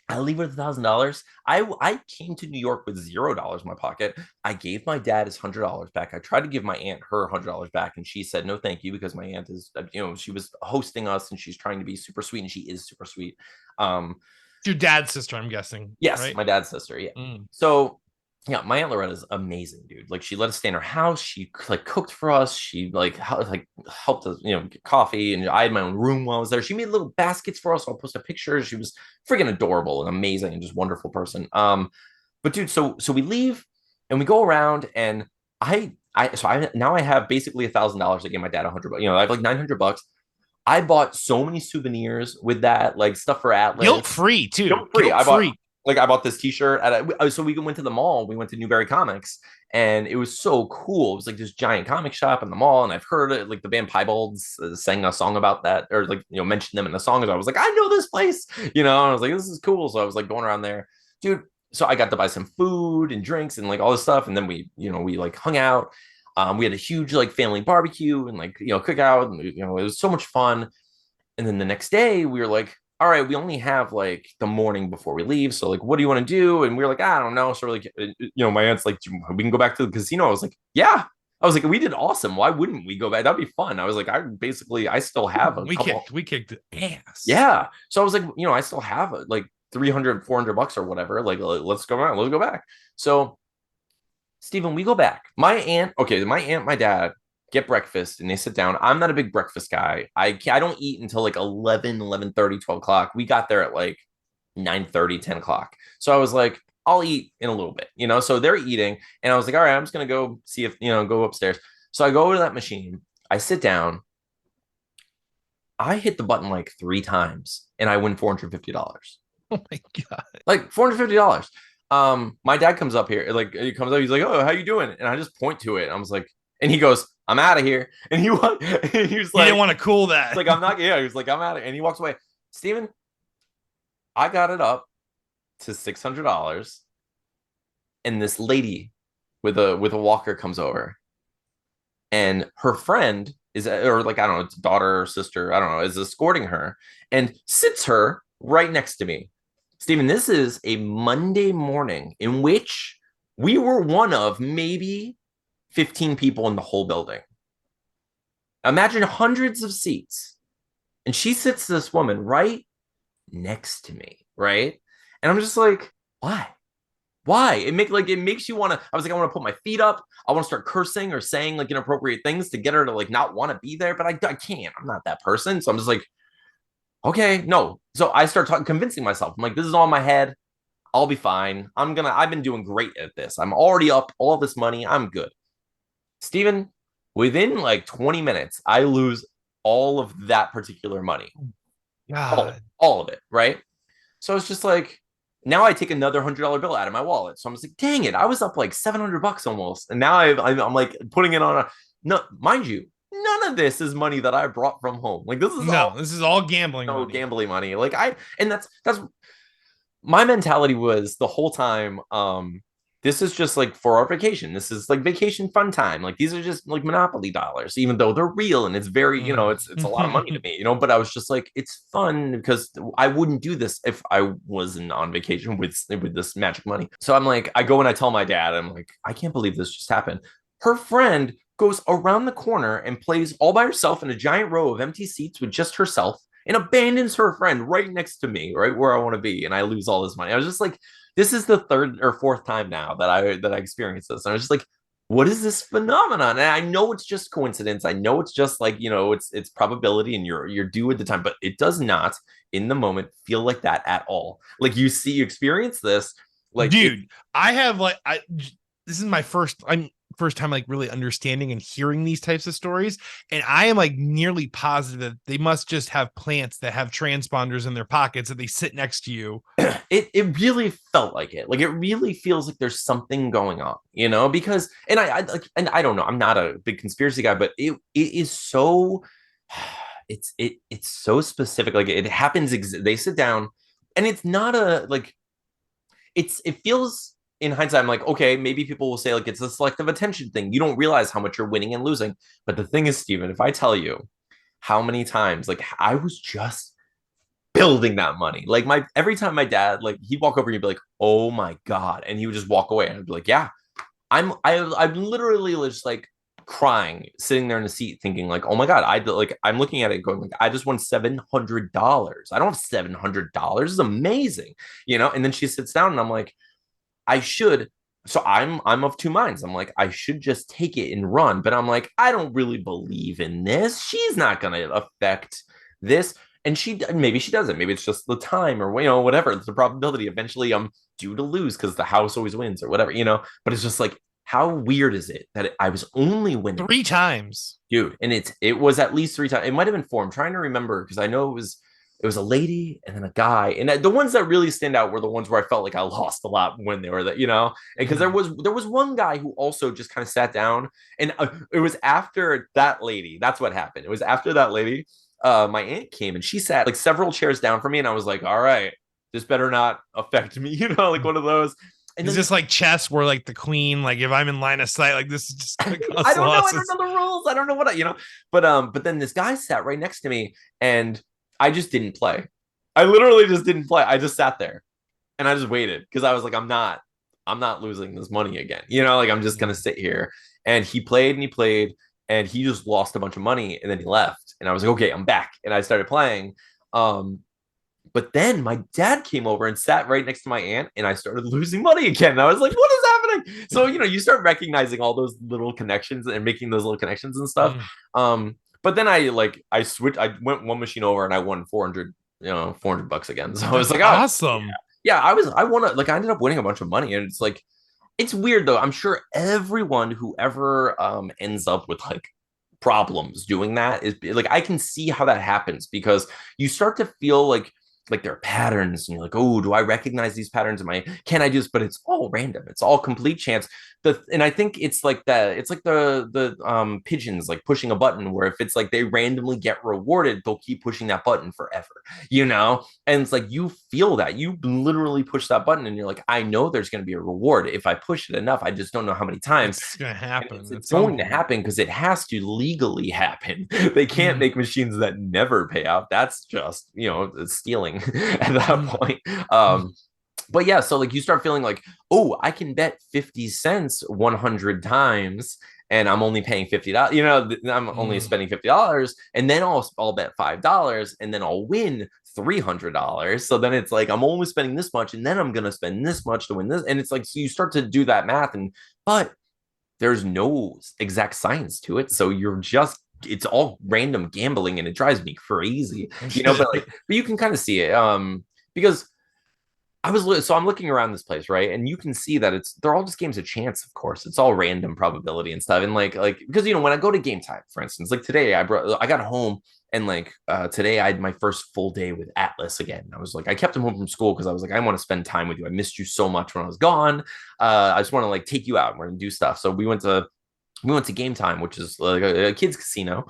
Speaker 1: I leave with $1,000. I came to New York with $0 in my pocket. I gave my dad his $100 back. I tried to give my aunt her $100 back, and she said no, thank you, because my aunt is, she was hosting us, and she's trying to be super sweet, and she is super sweet.
Speaker 2: Your dad's sister, I'm guessing.
Speaker 1: Yes,
Speaker 2: right?
Speaker 1: my dad's sister. Yeah. So yeah, my aunt Loretta is amazing, dude. Like she let us stay in her house. She like cooked for us. She like helped us, get coffee. And I had my own room while I was there. She made little baskets for us. I'll post a picture. She was freaking adorable and amazing and just wonderful person. But dude, so we leave and we go around, and I now I have basically $1,000. I gave my dad $100. I have like $900. I bought so many souvenirs with that, like stuff for Atlas.
Speaker 2: Guilt free too.
Speaker 1: Guilt free. I bought this T-shirt so we went to the mall. We went to Newberry Comics, and it was so cool. It was like this giant comic shop in the mall, and I've heard it. Like the band Piebalds sang a song about that, or like mentioned them in the song. And I was like, I know this place, and I was like, this is cool. So I was like going around there, dude. So I got to buy some food and drinks and like all this stuff, and then we like hung out. We had a huge like family barbecue and like cookout, and it was so much fun. And then the next day we were like, all right, we only have like the morning before we leave. So like, what do you want to do? And we were like, I don't know. So we're like, my aunt's like, we can go back to the casino. I was like, yeah. I was like, we did awesome. Why wouldn't we go back? That'd be fun. I was like, I still have
Speaker 2: we kicked ass.
Speaker 1: Yeah. So I was like, I still have like 300, $400 or whatever. Like, let's go around. Let's go back. So Stephen, we go back. My aunt, my dad get breakfast, and they sit down. I'm not a big breakfast guy. I don't eat until like 11, 11:30, 12 o'clock. We got there at like 9:30, 10 o'clock. So I was like, I'll eat in a little bit, So they're eating, and I was like, all right, I'm just gonna go see if go upstairs. So I go to that machine. I sit down. I hit the button like 3 times, and I win $450.
Speaker 2: Oh my God!
Speaker 1: Like $450. My dad comes up here, like he comes up, he's like, oh, how you doing? And I just point to it. I was like, and he goes, I'm out of here. And he was like,
Speaker 2: he didn't want to cool that.
Speaker 1: Like, I'm not, yeah. He was like, I'm out of here. And he walks away. Steven, I got it up to $600. And this lady with a walker comes over. And her friend is, or like, I don't know, it's daughter or sister, I don't know, is escorting her and sits her right next to me. Steven, this is a Monday morning in which we were one of maybe 15 people in the whole building. Imagine hundreds of seats. And she sits this woman right next to me, right? And I'm just like, why? It makes you want to. I was like, I want to put my feet up. I want to start cursing or saying like inappropriate things to get her to like not want to be there, but I can't. I'm not that person. So I'm just like, okay, no. So I start convincing myself. I'm like, this is all in my head. I'll be fine. I've been doing great at this. I'm already up all this money. I'm good. Steven, within like 20 minutes, I lose all of that particular money.
Speaker 2: God.
Speaker 1: All of it, right? So it's just like, now I take another $100 bill out of my wallet. So I'm just like, dang it, I was up like $700 almost. And now I'm like putting it on no, mind you, none of this is money that I brought from home. Like this is all
Speaker 2: gambling money.
Speaker 1: Gambling money. Like that's my mentality was the whole time. This is just like for our vacation. This is like vacation fun time. Like these are just like Monopoly dollars, even though they're real and it's very, it's a lot of money to me, but I was just like, it's fun because I wouldn't do this if I wasn't on vacation with this magic money. So I'm like, I go and I tell my dad, I'm like, I can't believe this just happened. Her friend goes around the corner and plays all by herself in a giant row of empty seats with just herself and abandons her friend right next to me, right where I want to be. And I lose all this money. I was just like, this is the 3rd or 4th time now that I experienced this. And I was just like, what is this phenomenon? And I know it's just coincidence. I know it's just like, it's probability and you're due at the time, but it does not in the moment feel like that at all. Like you experience this. Like,
Speaker 2: dude, I have like, this is my first, I'm first time like really understanding and hearing these types of stories. And I am like nearly positive that they must just have plants that have transponders in their pockets that they sit next to you.
Speaker 1: It really felt like it. Like it really feels like there's something going on, you know, because I like, and I don't know, I'm not a big conspiracy guy, but it is so it's so specific. Like it happens, they sit down and it's not a like it feels in hindsight, I'm like, okay, maybe people will say like it's a selective attention thing. You don't realize how much you're winning and losing. But the thing is, Steven, if I tell you how many times like I was just building that money. Like my every time my dad, like he'd walk over and he'd be like, "Oh my God." And he would just walk away. And I'd be like, yeah, I'm literally just like crying, sitting there in the seat thinking like, oh my God, I'm looking at it going like, I just won $700. I don't have $700. It's amazing, you know? And then she sits down and I'm like, I should. So I'm of two minds. I'm like, I should just take it and run. But I'm like, I don't really believe in this. She's not gonna affect this. And maybe she doesn't. Maybe it's just the time or whatever. It's the probability. Eventually I'm due to lose because the house always wins or whatever, But it's just like, how weird is it that I was only winning
Speaker 2: 3 times,
Speaker 1: dude? And it was at least 3 times. It might have been 4. I'm trying to remember because I know it was a lady and then a guy, and the ones that really stand out were the ones where I felt like I lost a lot when they were that, because there was one guy who also just kind of sat down, and it was after that lady. That's what happened. It was after that lady. My aunt came and she sat like several chairs down from me, and I was like, all right, this better not affect me, like one of those. And
Speaker 2: is this like chess where like the queen, like if I'm in line of sight, like this is just gonna cause
Speaker 1: I don't
Speaker 2: losses.
Speaker 1: know. I don't know the rules. I don't know what but then this guy sat right next to me, and I just didn't play. I literally just didn't play. I just sat there and I just waited because I was like, I'm not losing this money again. Like I'm just gonna sit here. And he played and he played and he just lost a bunch of money and then he left. And I was like, okay, I'm back. And I started playing. But then my dad came over and sat right next to my aunt, and I started losing money again. And I was like, what is happening? So, you start recognizing all those little connections and making those little connections and stuff. But then I switched, I went one machine over and I won $400 again. So I was like,
Speaker 2: awesome.
Speaker 1: Yeah, I won I ended up winning a bunch of money. And it's like, it's weird though. I'm sure everyone who ever ends up with like problems doing that is like, I can see how that happens because you start to feel like there are patterns and you're like, oh, do I recognize these patterns? Can I do this? But it's all random. It's all complete chance. And I think it's like that. It's like the pigeons like pushing a button where if it's like they randomly get rewarded, they'll keep pushing that button forever, And it's like, you feel that you literally push that button and you're like, I know there's going to be a reward. If I push it enough, I just don't know how many times
Speaker 2: it's going to happen.
Speaker 1: It's going to happen because it has to legally happen. They can't make machines that never pay out. That's just, stealing at that point. But yeah, so like you start feeling like, oh, I can bet 50 cents 100 times and I'm only paying $50. I'm only spending $50 and then I'll bet $5 and then I'll win $300. So then it's like, I'm only spending this much and then I'm going to spend this much to win this. And it's like, so you start to do that math but there's no exact science to it. So it's all random gambling and it drives me crazy, but you can kind of see it. Because I'm looking around this place, right? And you can see that they're all just games of chance, of course. It's all random probability and stuff. And like, because, when I go to game time, for instance, like today I got home and today I had my first full day with Atlas again. I was like, I kept him home from school because I was like, I want to spend time with you. I missed you so much when I was gone. I just want to take you out and we're going to do stuff. So we went to game time, which is like a kid's casino,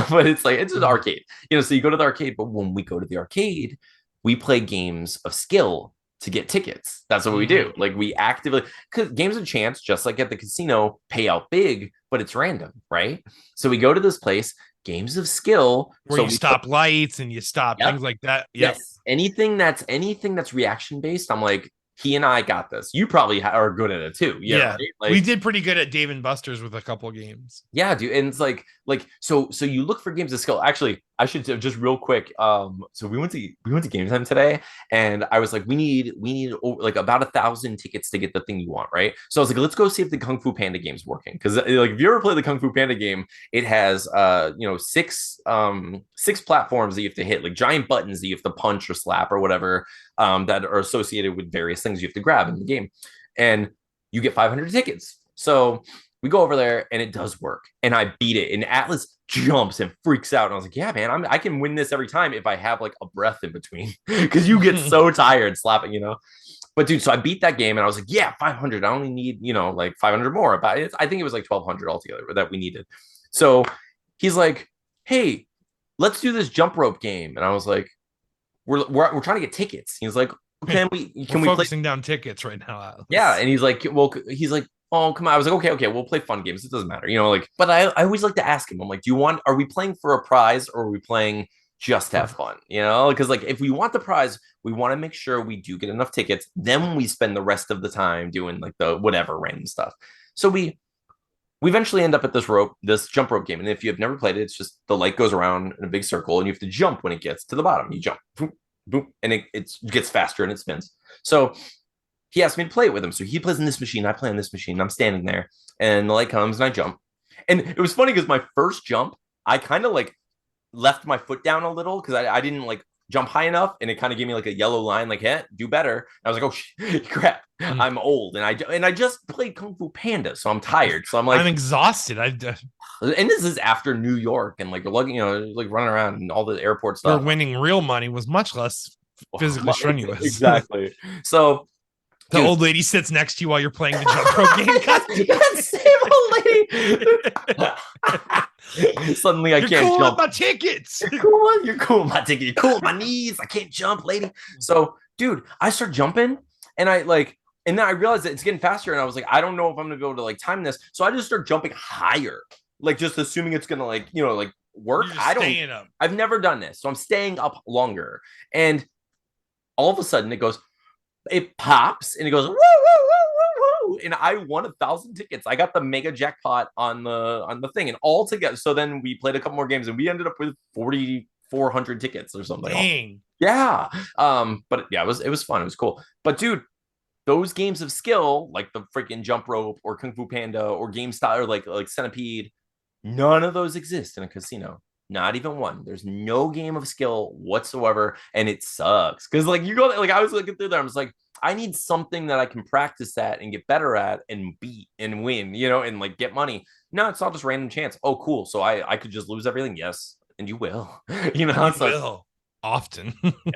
Speaker 1: but it's an arcade, so you go to the arcade, but when we go to the arcade, we play games of skill to get tickets. That's what we do. Like we actively, because games of chance, just like at the casino, pay out big, but it's random, right? So we go to this place, games of skill,
Speaker 2: where you stop lights and you stop things like that. Yep.
Speaker 1: Yes, anything that's reaction based. I'm like, he and I got this. You probably are good at it too.
Speaker 2: Yeah. Right? We did pretty good at Dave and Buster's with a couple of games.
Speaker 1: Yeah, dude. And it's like, so you look for games of skill. Actually, I should just real quick. So we went to game time today and I was like, we need like about 1,000 tickets to get the thing you want. Right. So I was like, let's go see if the Kung Fu Panda game's working. Cause like, if you ever play the Kung Fu Panda game, it has, 6 platforms that you have to hit, like giant buttons that you have to punch or slap or whatever, that are associated with various things you have to grab in the game, and you get 500 tickets. So we go over there and it does work. And I beat it. And Atlas jumps and freaks out. And I was like, yeah, man, I can win this every time if I have like a breath in between. Because you get so tired slapping, you know? But dude, so I beat that game and I was like, yeah, 500. I only need, you know, like 500 more. But I think it was like 1200 altogether that we needed. So he's like, hey, let's do this jump rope game. And I was like, we're trying to get tickets. He's like, can we play
Speaker 2: focusing down tickets right now, Atlas.
Speaker 1: Yeah, and he's like, well, he's like, oh, come on. I was like, okay, we'll play fun games. It doesn't matter, you know, like, but I always like to ask him, I'm like, are we playing for a prize or are we playing just to have fun, you know? Because like, if we want the prize, we want to make sure we do get enough tickets. Then we spend the rest of the time doing like the whatever random stuff. So we eventually end up at this jump rope game. And if you have never played it, it's just the light goes around in a big circle and you have to jump when it gets to the bottom. You jump, boom, boom, and it gets faster and it spins. So he asked me to play it with him. So he plays in this machine, I play on this machine. I'm standing there, and the light comes, and I jump. And it was funny because my first jump, I kind of like left my foot down a little because I didn't like jump high enough, and it kind of gave me like a yellow line, like, "Hey, do better." And I was like, "Oh crap, I'm old," and I just played Kung Fu Panda, so I'm tired. So I'm like,
Speaker 2: I'm exhausted.
Speaker 1: and this is after New York and like lugging, you know, like running around and all the airport
Speaker 2: where
Speaker 1: stuff.
Speaker 2: winning real money was much less physically strenuous.
Speaker 1: Exactly. So
Speaker 2: the old lady sits next to you while you're playing the jump rope game.
Speaker 1: Same old lady. Suddenly I
Speaker 2: you're
Speaker 1: can't
Speaker 2: cool
Speaker 1: jump.
Speaker 2: With my tickets.
Speaker 1: You're cool with my ticket. You're cool with my knees. I can't jump, lady. So, dude, I start jumping and and then I realized that it's getting faster. And I was like, I don't know if I'm gonna be able to like time this. So I just start jumping higher, like just assuming it's gonna like, you know, like work. I've never done this. So I'm staying up longer. And all of a sudden it pops and it goes woo, woo, woo, woo, woo, and I won 1,000 tickets. I got the mega jackpot on the thing, and all together. So then we played a couple more games, and we ended up with 4,400 tickets or something.
Speaker 2: Dang.
Speaker 1: Yeah. But yeah, it was fun. It was cool. But dude, those games of skill, like the freaking jump rope or Kung Fu Panda or Game Style or like Centipede, none of those exist in a casino. Not even one. There's no game of skill whatsoever, and it sucks because like you go like I was looking through there. I was like, I need something that I can practice at and get better at and beat and win, you know, and like get money. No, it's all just random chance. Oh, cool. So I could just lose everything. Yes, and you will. You know,
Speaker 2: you will often.
Speaker 1: Yeah.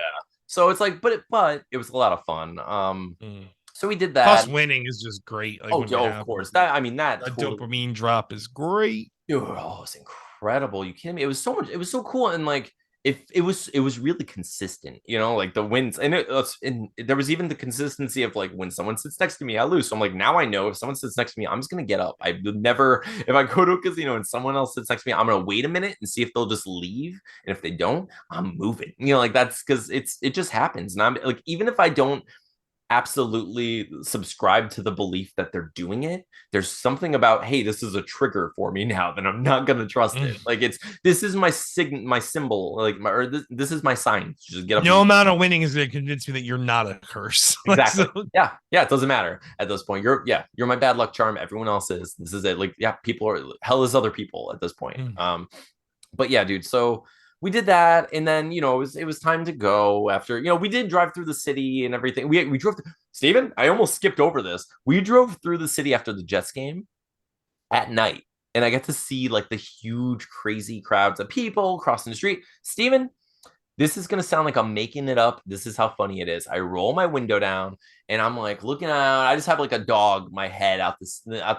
Speaker 1: So it's like, but it was a lot of fun. So we did that.
Speaker 2: Plus, winning is just great.
Speaker 1: Like, of course. That
Speaker 2: dopamine drop is great.
Speaker 1: Dude, it's incredible. You kidding me? It was so much. It was so cool, and like it was really consistent. You know, like the wins, and there was even the consistency of like when someone sits next to me, I lose. So I'm like, now I know if someone sits next to me, I'm just gonna get up. I would never. If I go to a casino and someone else sits next to me, I'm gonna wait a minute and see if they'll just leave, and if they don't, I'm moving. You know, like that's because it just happens, and I'm like, even if I don't absolutely subscribe to the belief that they're doing it, there's something about, hey, this is a trigger for me now that I'm not going to trust it. Like this is my symbol, like this is my sign. Just get up.
Speaker 2: No amount of winning is going to convince me that you're not a curse.
Speaker 1: Exactly. Yeah, it doesn't matter at this point. You're my bad luck charm. Everyone else is. This is it. Like, yeah, people are hell is other people at this point. But yeah, dude. So we did that, and then it was time to go. After we did drive through the city and everything. We drove. Steven, I almost skipped over this. We drove through the city after the Jets game at night, and I got to see like the huge, crazy crowds of people crossing the street. Steven, this is going to sound like I'm making it up. This is how funny it is. I roll my window down and I'm like looking out. I just have like a dog, my head out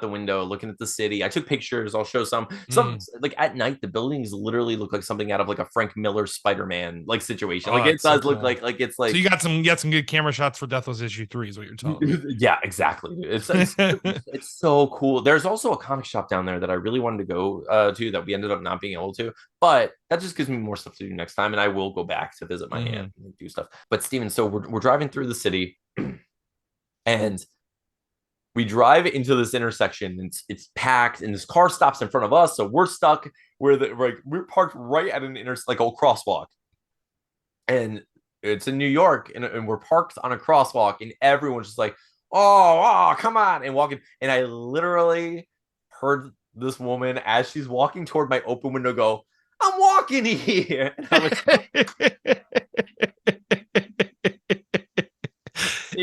Speaker 1: the window, looking at the city. I took pictures. I'll show some like at night, the buildings literally look like something out of like a Frank Miller Spider-Man like situation. Like it does look like it's like.
Speaker 2: So you got some good camera shots for Deathless issue 3 is what you're telling me.
Speaker 1: Yeah, exactly. It's so cool. There's also a comic shop down there that I really wanted to go to that we ended up not being able to, but that just gives me more stuff to do next time, and I will go back to visit my aunt and do stuff. But Steven, so we're driving through the city. And we drive into this intersection, and it's packed, and this car stops in front of us. So we're stuck we're parked right at an like a crosswalk. And it's in New York, and we're parked on a crosswalk, and everyone's just like, oh, come on, and walking. And I literally heard this woman as she's walking toward my open window go, I'm walking here. And I was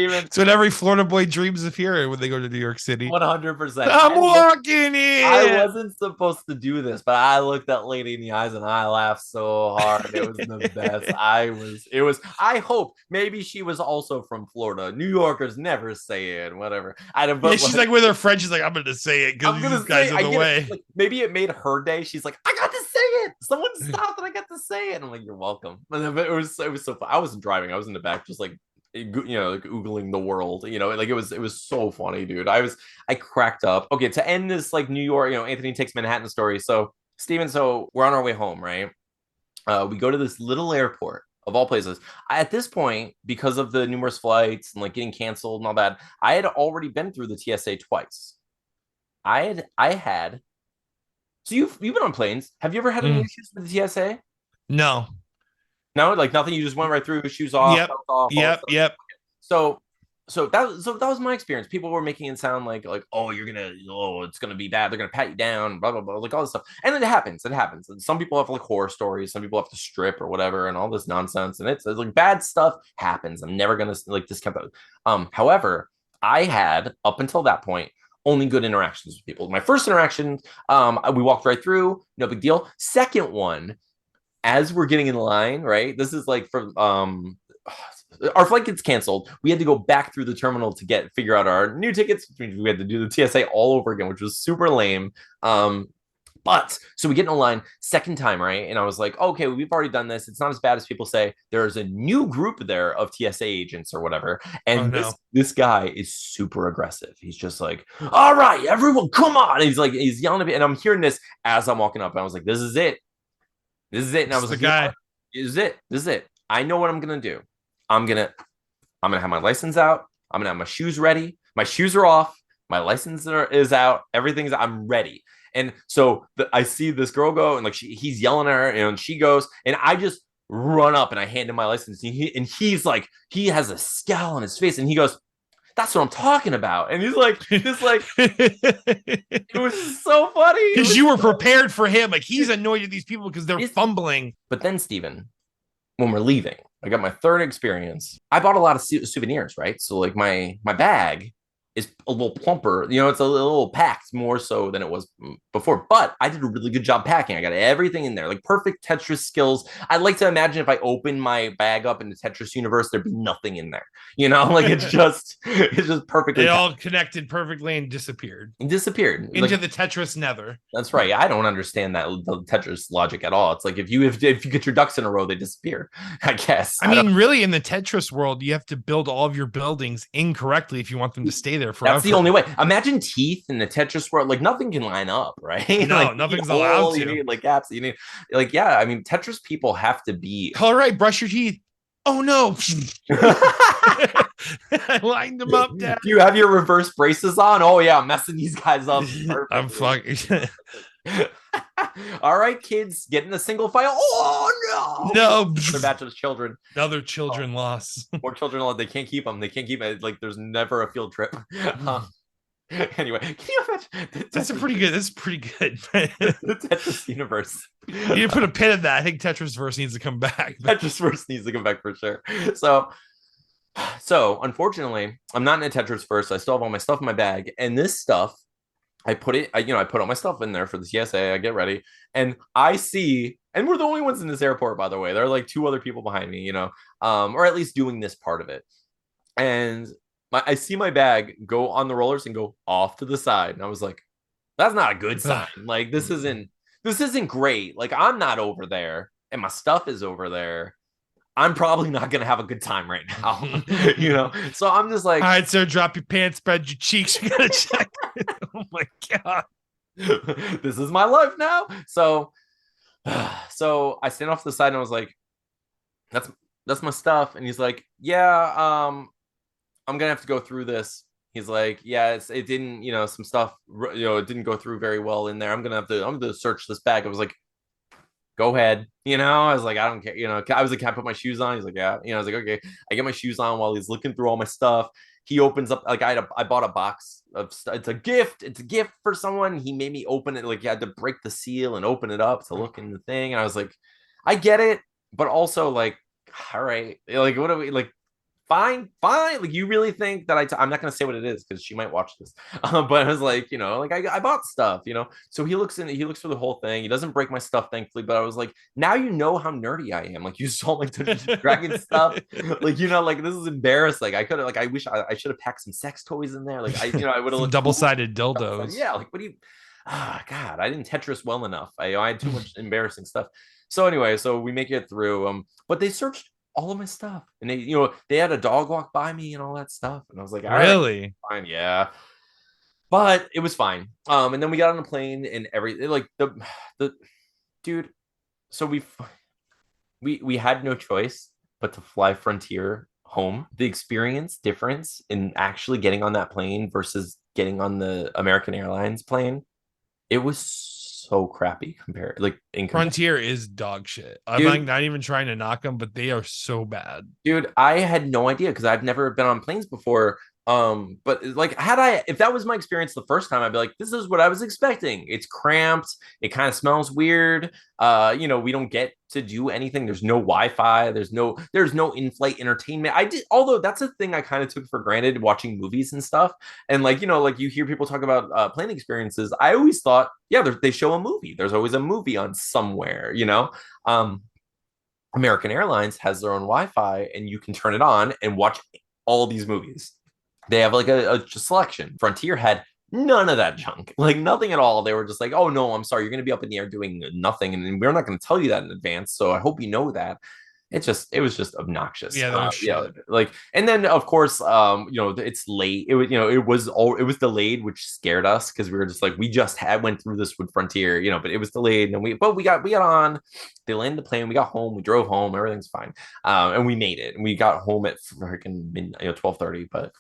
Speaker 1: Steven.
Speaker 2: So every Florida boy dreams of hearing when they go to New York City.
Speaker 1: 100%.
Speaker 2: I'm walking in.
Speaker 1: I wasn't supposed to do this, but I looked that lady in the eyes and I laughed so hard. It was the best. I hope maybe she was also from Florida. New Yorkers never say it, whatever.
Speaker 2: Yeah, she's like with her friend. She's like, I'm going to say it because these guys are the way.
Speaker 1: Like, maybe it made her day. She's like, I got to say it. Someone stopped and I got to say it. And I'm like, you're welcome. But it was so fun. I wasn't driving. I was in the back, just like, like oogling the world, like it was so funny, dude. I cracked up. Okay, to end this like New York, Anthony Takes Manhattan story. So Steven, so we're on our way home, right? We go to this little airport of all places. At this point, because of the numerous flights and like getting canceled and all that, I had already been through the TSA twice. I had so you've been on planes. Have you ever had any issues with the TSA?
Speaker 2: No.
Speaker 1: No, like nothing. You just went right through, shoes off,
Speaker 2: Yep.
Speaker 1: off.
Speaker 2: Yep.
Speaker 1: So that was my experience. People were making it sound like it's gonna be bad. They're gonna pat you down, blah blah blah, like all this stuff. And it happens. And some people have like horror stories. Some people have to strip or whatever, and all this nonsense. And it's like bad stuff happens. I'm never gonna like discount that. However, I had up until that point only good interactions with people. My first interaction, we walked right through, no big deal. Second one, as we're getting in line, right? This is like from our flight gets canceled. We had to go back through the terminal to figure out our new tickets. We had to do the TSA all over again, which was super lame. But so we get in a line second time, right? And I was like, okay, we've already done this. It's not as bad as people say. There's a new group there of TSA agents or whatever. And this guy is super aggressive. He's just like, all right, everyone, come on. And he's yelling at me. And I'm hearing this as I'm walking up. And I was like, this is it. This is it. And I was like,
Speaker 2: guy.
Speaker 1: This is it. I know what I'm gonna do. I'm gonna have my license out. I'm gonna have my shoes ready. My shoes are off. My license is out. I'm ready. And so I see this girl go, and like he's yelling at her, and she goes, and I just run up and I hand him my license. And he's like, he has a scowl on his face, and he goes, that's what I'm talking about. And he's like, it was so funny.
Speaker 2: Because you were prepared for him. Like, he's annoyed at these people because they're fumbling.
Speaker 1: But then, Steven, when we're leaving, I got my third experience. I bought a lot of souvenirs, right? So like my bag is a little plumper. It's a little packed more so than it was before. But I did a really good job packing. I got everything in there, like perfect Tetris skills. I like to imagine if I opened my bag up in the Tetris universe, there'd be nothing in there. Like it's just perfectly.
Speaker 2: It all connected perfectly and disappeared.
Speaker 1: Into
Speaker 2: the Tetris nether.
Speaker 1: That's right. I don't understand the Tetris logic at all. It's like if you get your ducks in a row, they disappear. I guess.
Speaker 2: I mean, really, in the Tetris world, you have to build all of your buildings incorrectly if you want them to stay there forever.
Speaker 1: That's the only way. Imagine teeth in the Tetris world. Like nothing can line up, right?
Speaker 2: No,
Speaker 1: like,
Speaker 2: nothing's allowed to.
Speaker 1: You need like gaps. You need yeah. I mean, Tetris people have to be.
Speaker 2: All right, brush your teeth. Oh no. I lined them up, Dad.
Speaker 1: Do you have your reverse braces on? Oh yeah, I'm messing these guys up.
Speaker 2: I'm fucking.
Speaker 1: All right, kids, get in a single file. Oh
Speaker 2: no!
Speaker 1: They're batch of children.
Speaker 2: Another children lost.
Speaker 1: More children lost. They can't keep them. They can't keep it. Like there's never a field trip. Anyway, can you imagine?
Speaker 2: That's pretty good.
Speaker 1: The Tetris universe.
Speaker 2: You need to put a pin in that. I think Tetrisverse needs to come back.
Speaker 1: Tetrisverse needs to come back for sure. So unfortunately, I'm not in a Tetrisverse. I still have all my stuff in my bag, and this stuff, I put all my stuff in there for the TSA. I get ready, and I see, and we're the only ones in this airport, by the way. There are like two other people behind me, or at least doing this part of it, and I see my bag go on the rollers and go off to the side, and I was like, that's not a good sign. Like this isn't great. Like I'm not over there, and my stuff is over there. I'm probably not gonna have a good time right now, So I'm just like,
Speaker 2: all right, sir, drop your pants, spread your cheeks. You gotta check. Oh my god,
Speaker 1: this is my life now. So I stand off to the side and I was like, that's my stuff. And he's like, yeah, I'm gonna have to go through this. He's like, yeah, it didn't, some stuff, it didn't go through very well in there. I'm gonna search this bag. I was like, go ahead. I was like, I don't care. I was like, can I put my shoes on? He's like, yeah. I was like, okay. I get my shoes on while he's looking through all my stuff. He opens up, like I bought a box of stuff. It's a gift for someone. He made me open it. Like you had to break the seal and open it up to look in the thing. And I was like, I get it. But also like, all right, like, what are we like? fine. Like, you really think that I'm not going to say what it is because she might watch this. But I was like, like I bought stuff. So he looks for the whole thing. He doesn't break my stuff, thankfully. But I was like, now you know how nerdy I am. Like, you saw like Dungeons and Dragons stuff. Like, like this is embarrassing. I could have, like, I wish I should have packed some sex toys in there. Like, I would have
Speaker 2: Some
Speaker 1: looked cool.
Speaker 2: double-sided dildos.
Speaker 1: Yeah. Like, what do you, God, I didn't Tetris well enough. I had too much embarrassing stuff. So anyway, so we make it through. But they searched all of my stuff, and they had a dog walk by me and all that stuff, and I was like, all right,
Speaker 2: Really?
Speaker 1: fine, yeah. But it was fine. And then we got on a plane and everything. Like, the dude. So we had no choice but to fly Frontier home. The experience difference in actually getting on that plane versus getting on the American Airlines plane, it was so crappy compared, like, in
Speaker 2: Frontier is dog shit. I'm
Speaker 1: dude,
Speaker 2: like not even trying to knock them, but they are so bad.
Speaker 1: dude. I had no idea because I've never been on planes before. But like, if that was my experience the first time, I'd be like, this is what I was expecting. It's cramped. It kind of smells weird. We don't get to do anything. There's no Wi-Fi. There's no in-flight entertainment. Although that's a thing I kind of took for granted watching movies and stuff. And like, like you hear people talk about plane experiences. I always thought, yeah, they show a movie. There's always a movie on somewhere. American Airlines has their own Wi-Fi, and you can turn it on and watch all these movies. They have like a selection. Frontier had none of that junk, like nothing at all. They were just like, oh no, I'm sorry, you're going to be up in the air doing nothing, and we're not going to tell you that in advance. So I hope you know that. It was just obnoxious.
Speaker 2: Yeah, that was shit.
Speaker 1: Like, and then of course, it's late. It was delayed, which scared us because we were just like, we just went through this with Frontier, but it was delayed, and we got on. They landed the plane. We got home. We drove home. Everything's fine. And we made it. And we got home at freaking midnight, 12:30. But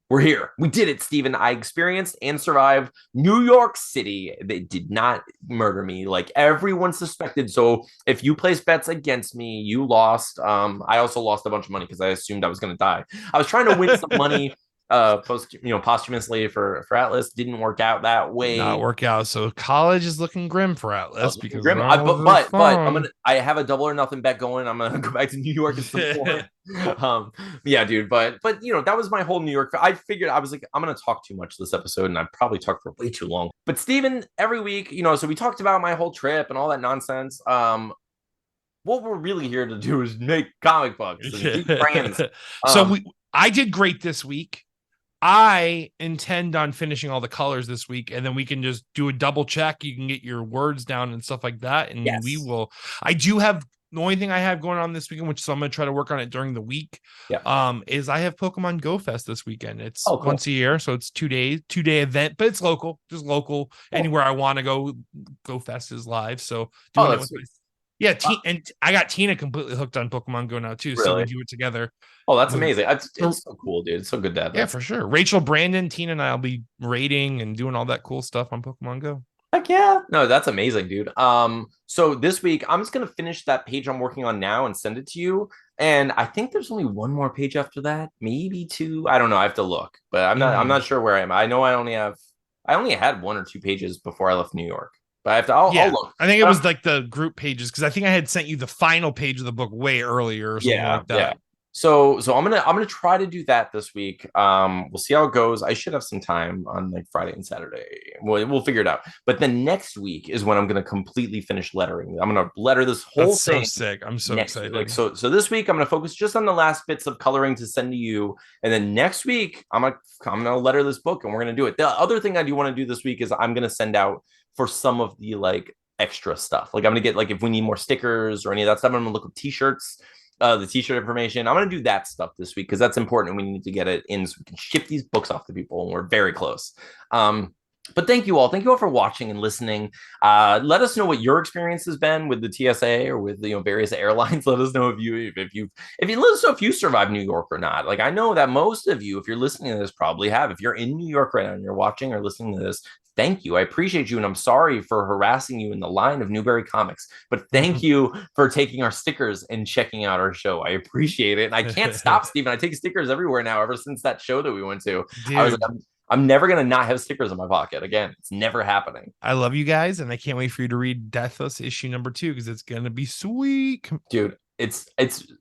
Speaker 1: we're here. We did it, Steven. I experienced and survived New York City. They did not murder me like everyone suspected. So if you place bets against me, you lost. I also lost a bunch of money because I assumed I was going to die. I was trying to win some money posthumously for Atlas. Didn't work out that way.
Speaker 2: Did not work out. So college is looking grim for Atlas because
Speaker 1: but I have a double or nothing bet going. I'm gonna go back to New York and support. Yeah, dude. But that was my whole New York. I figured, I was like, I'm gonna talk too much this episode, and I probably talked for way too long. But Steven, every week, so we talked about my whole trip and all that nonsense. What we're really here to do is make comic books and keep brands.
Speaker 2: I did great this week. I intend on finishing all the colors this week, and then we can just do a double check. You can get your words down and stuff like that. And
Speaker 1: yes.
Speaker 2: We will. I do have the only thing I have going on this weekend, which so I'm going to try to work on it during the week.
Speaker 1: Yeah.
Speaker 2: Is I have Pokemon Go Fest this weekend. It's
Speaker 1: cool.
Speaker 2: Once a year, so it's 2 days, 2-day event, but it's local, just local. Oh. Anywhere I want to go, Go Fest is live. So doing it with yeah, and I got Tina completely hooked on Pokemon Go now too. Really? So we do it together.
Speaker 1: Oh, that's amazing. It's so cool, dude. It's so good to have that.
Speaker 2: Yeah, for sure. Rachel, Brandon, Tina, and I'll be rating and doing all that cool stuff on Pokemon Go.
Speaker 1: Heck yeah. No, that's amazing, dude. So this week I'm just gonna finish that page I'm working on now and send it to you. And I think there's only one more page after that, maybe two. I don't know. I have to look, but I'm not sure where I am. I know I only had 1 or 2 pages before I left New York. But I'll look.
Speaker 2: I think it was like the group pages, because I think I had sent you the final page of the book way earlier or something like that.
Speaker 1: Yeah. So I'm gonna try to do that this week. We'll see how it goes. I should have some time on like Friday and Saturday. We'll figure it out. But then next week is when I'm gonna completely finish lettering. I'm gonna letter this whole thing.
Speaker 2: So sick. I'm so excited.
Speaker 1: Like so this week I'm gonna focus just on the last bits of coloring to send to you, and then next week I'm gonna letter this book, and we're gonna do it. The other thing I do want to do this week is I'm gonna send out for some of the like extra stuff. Like I'm gonna get, like, if we need more stickers or any of that stuff, I'm gonna look up t-shirts, the t-shirt information. I'm gonna do that stuff this week because that's important, and we need to get it in so we can ship these books off to people, and we're very close. But thank you all for watching and listening. Let us know what your experience has been with the TSA or with various airlines. Let us know if you let us know if you survived New York or not. Like, I know that most of you, if you're listening to this, probably have. If you're in New York right now and you're watching or listening to this, thank you. I appreciate you, and I'm sorry for harassing you in the line of Newberry Comics. But thank you for taking our stickers and checking out our show. I appreciate it. And I can't stop, Steven. I take stickers everywhere now ever since that show that we went to. Dude. I was like, I'm never going to not have stickers in my pocket again. It's never happening.
Speaker 2: I love you guys, and I can't wait for you to read Deathless issue number 2 because it's going to be sweet.
Speaker 1: Dude, it's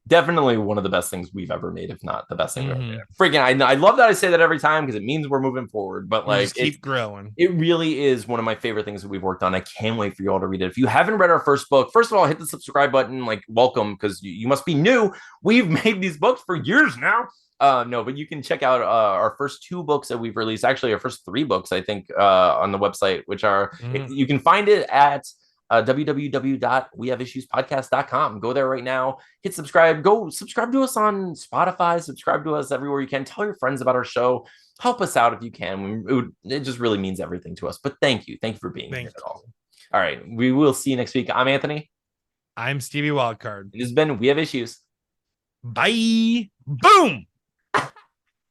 Speaker 1: definitely one of the best things we've ever made, if not the best thing we've ever made.
Speaker 2: Mm-hmm.
Speaker 1: Freaking, I love that I say that every time because it means we're moving forward. But
Speaker 2: We
Speaker 1: like,
Speaker 2: just keep growing.
Speaker 1: it really is one of my favorite things that we've worked on. I can't wait for you all to read it. If you haven't read our first book, first of all, hit the subscribe button. Like, welcome, because you must be new. We've made these books for years now. No, but you can check out our first 2 books that we've released. Actually, our first 3 books, I think, on the website, which are you can find it at www.wehaveissuespodcast.com. Go there right now, hit subscribe, go subscribe to us on Spotify, subscribe to us everywhere you can. Tell your friends about our show, help us out if you can. It just really means everything to us. But thank you for being here at all. All right, we will see you next week. I'm Anthony.
Speaker 2: I'm Stevie Wildcard.
Speaker 1: It has been We Have Issues.
Speaker 2: Bye. Boom.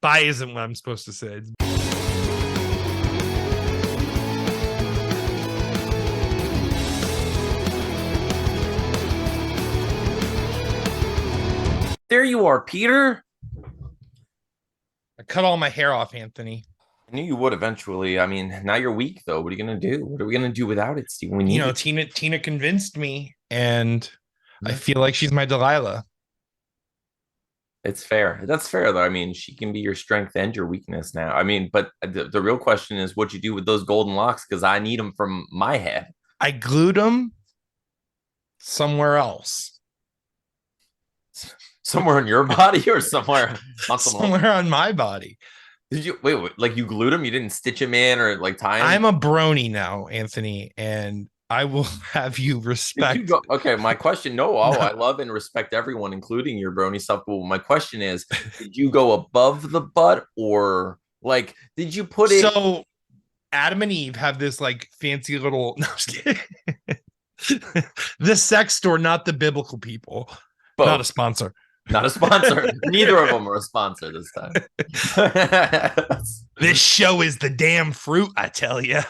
Speaker 2: Bye isn't what I'm supposed to say.
Speaker 1: There you are, Peter.
Speaker 2: I cut all my hair off, Anthony.
Speaker 1: I knew you would eventually. I mean, now you're weak, though. What are you going to do? What are we going to do without it, Steve? We need
Speaker 2: Tina convinced me, and I feel like she's my Delilah.
Speaker 1: It's fair. That's fair, though. I mean, she can be your strength and your weakness now. I mean, but the real question is what you do with those golden locks, because I need them from my head.
Speaker 2: I glued them somewhere else.
Speaker 1: Somewhere in your body or somewhere
Speaker 2: on my body.
Speaker 1: Did you wait, like you glued them? You didn't stitch them in or like tie them?
Speaker 2: I'm a brony now, Anthony, and I will have you respect.
Speaker 1: Okay, my question, I love and respect everyone, including your brony stuff. But my question is, did you go above the butt or like, did you put it?
Speaker 2: So Adam and Eve have this like fancy little, no, the sex store, not the biblical people. Both. Not a sponsor.
Speaker 1: Not a sponsor. Neither of them are a sponsor this time.
Speaker 2: This show is the damn fruit, I tell you.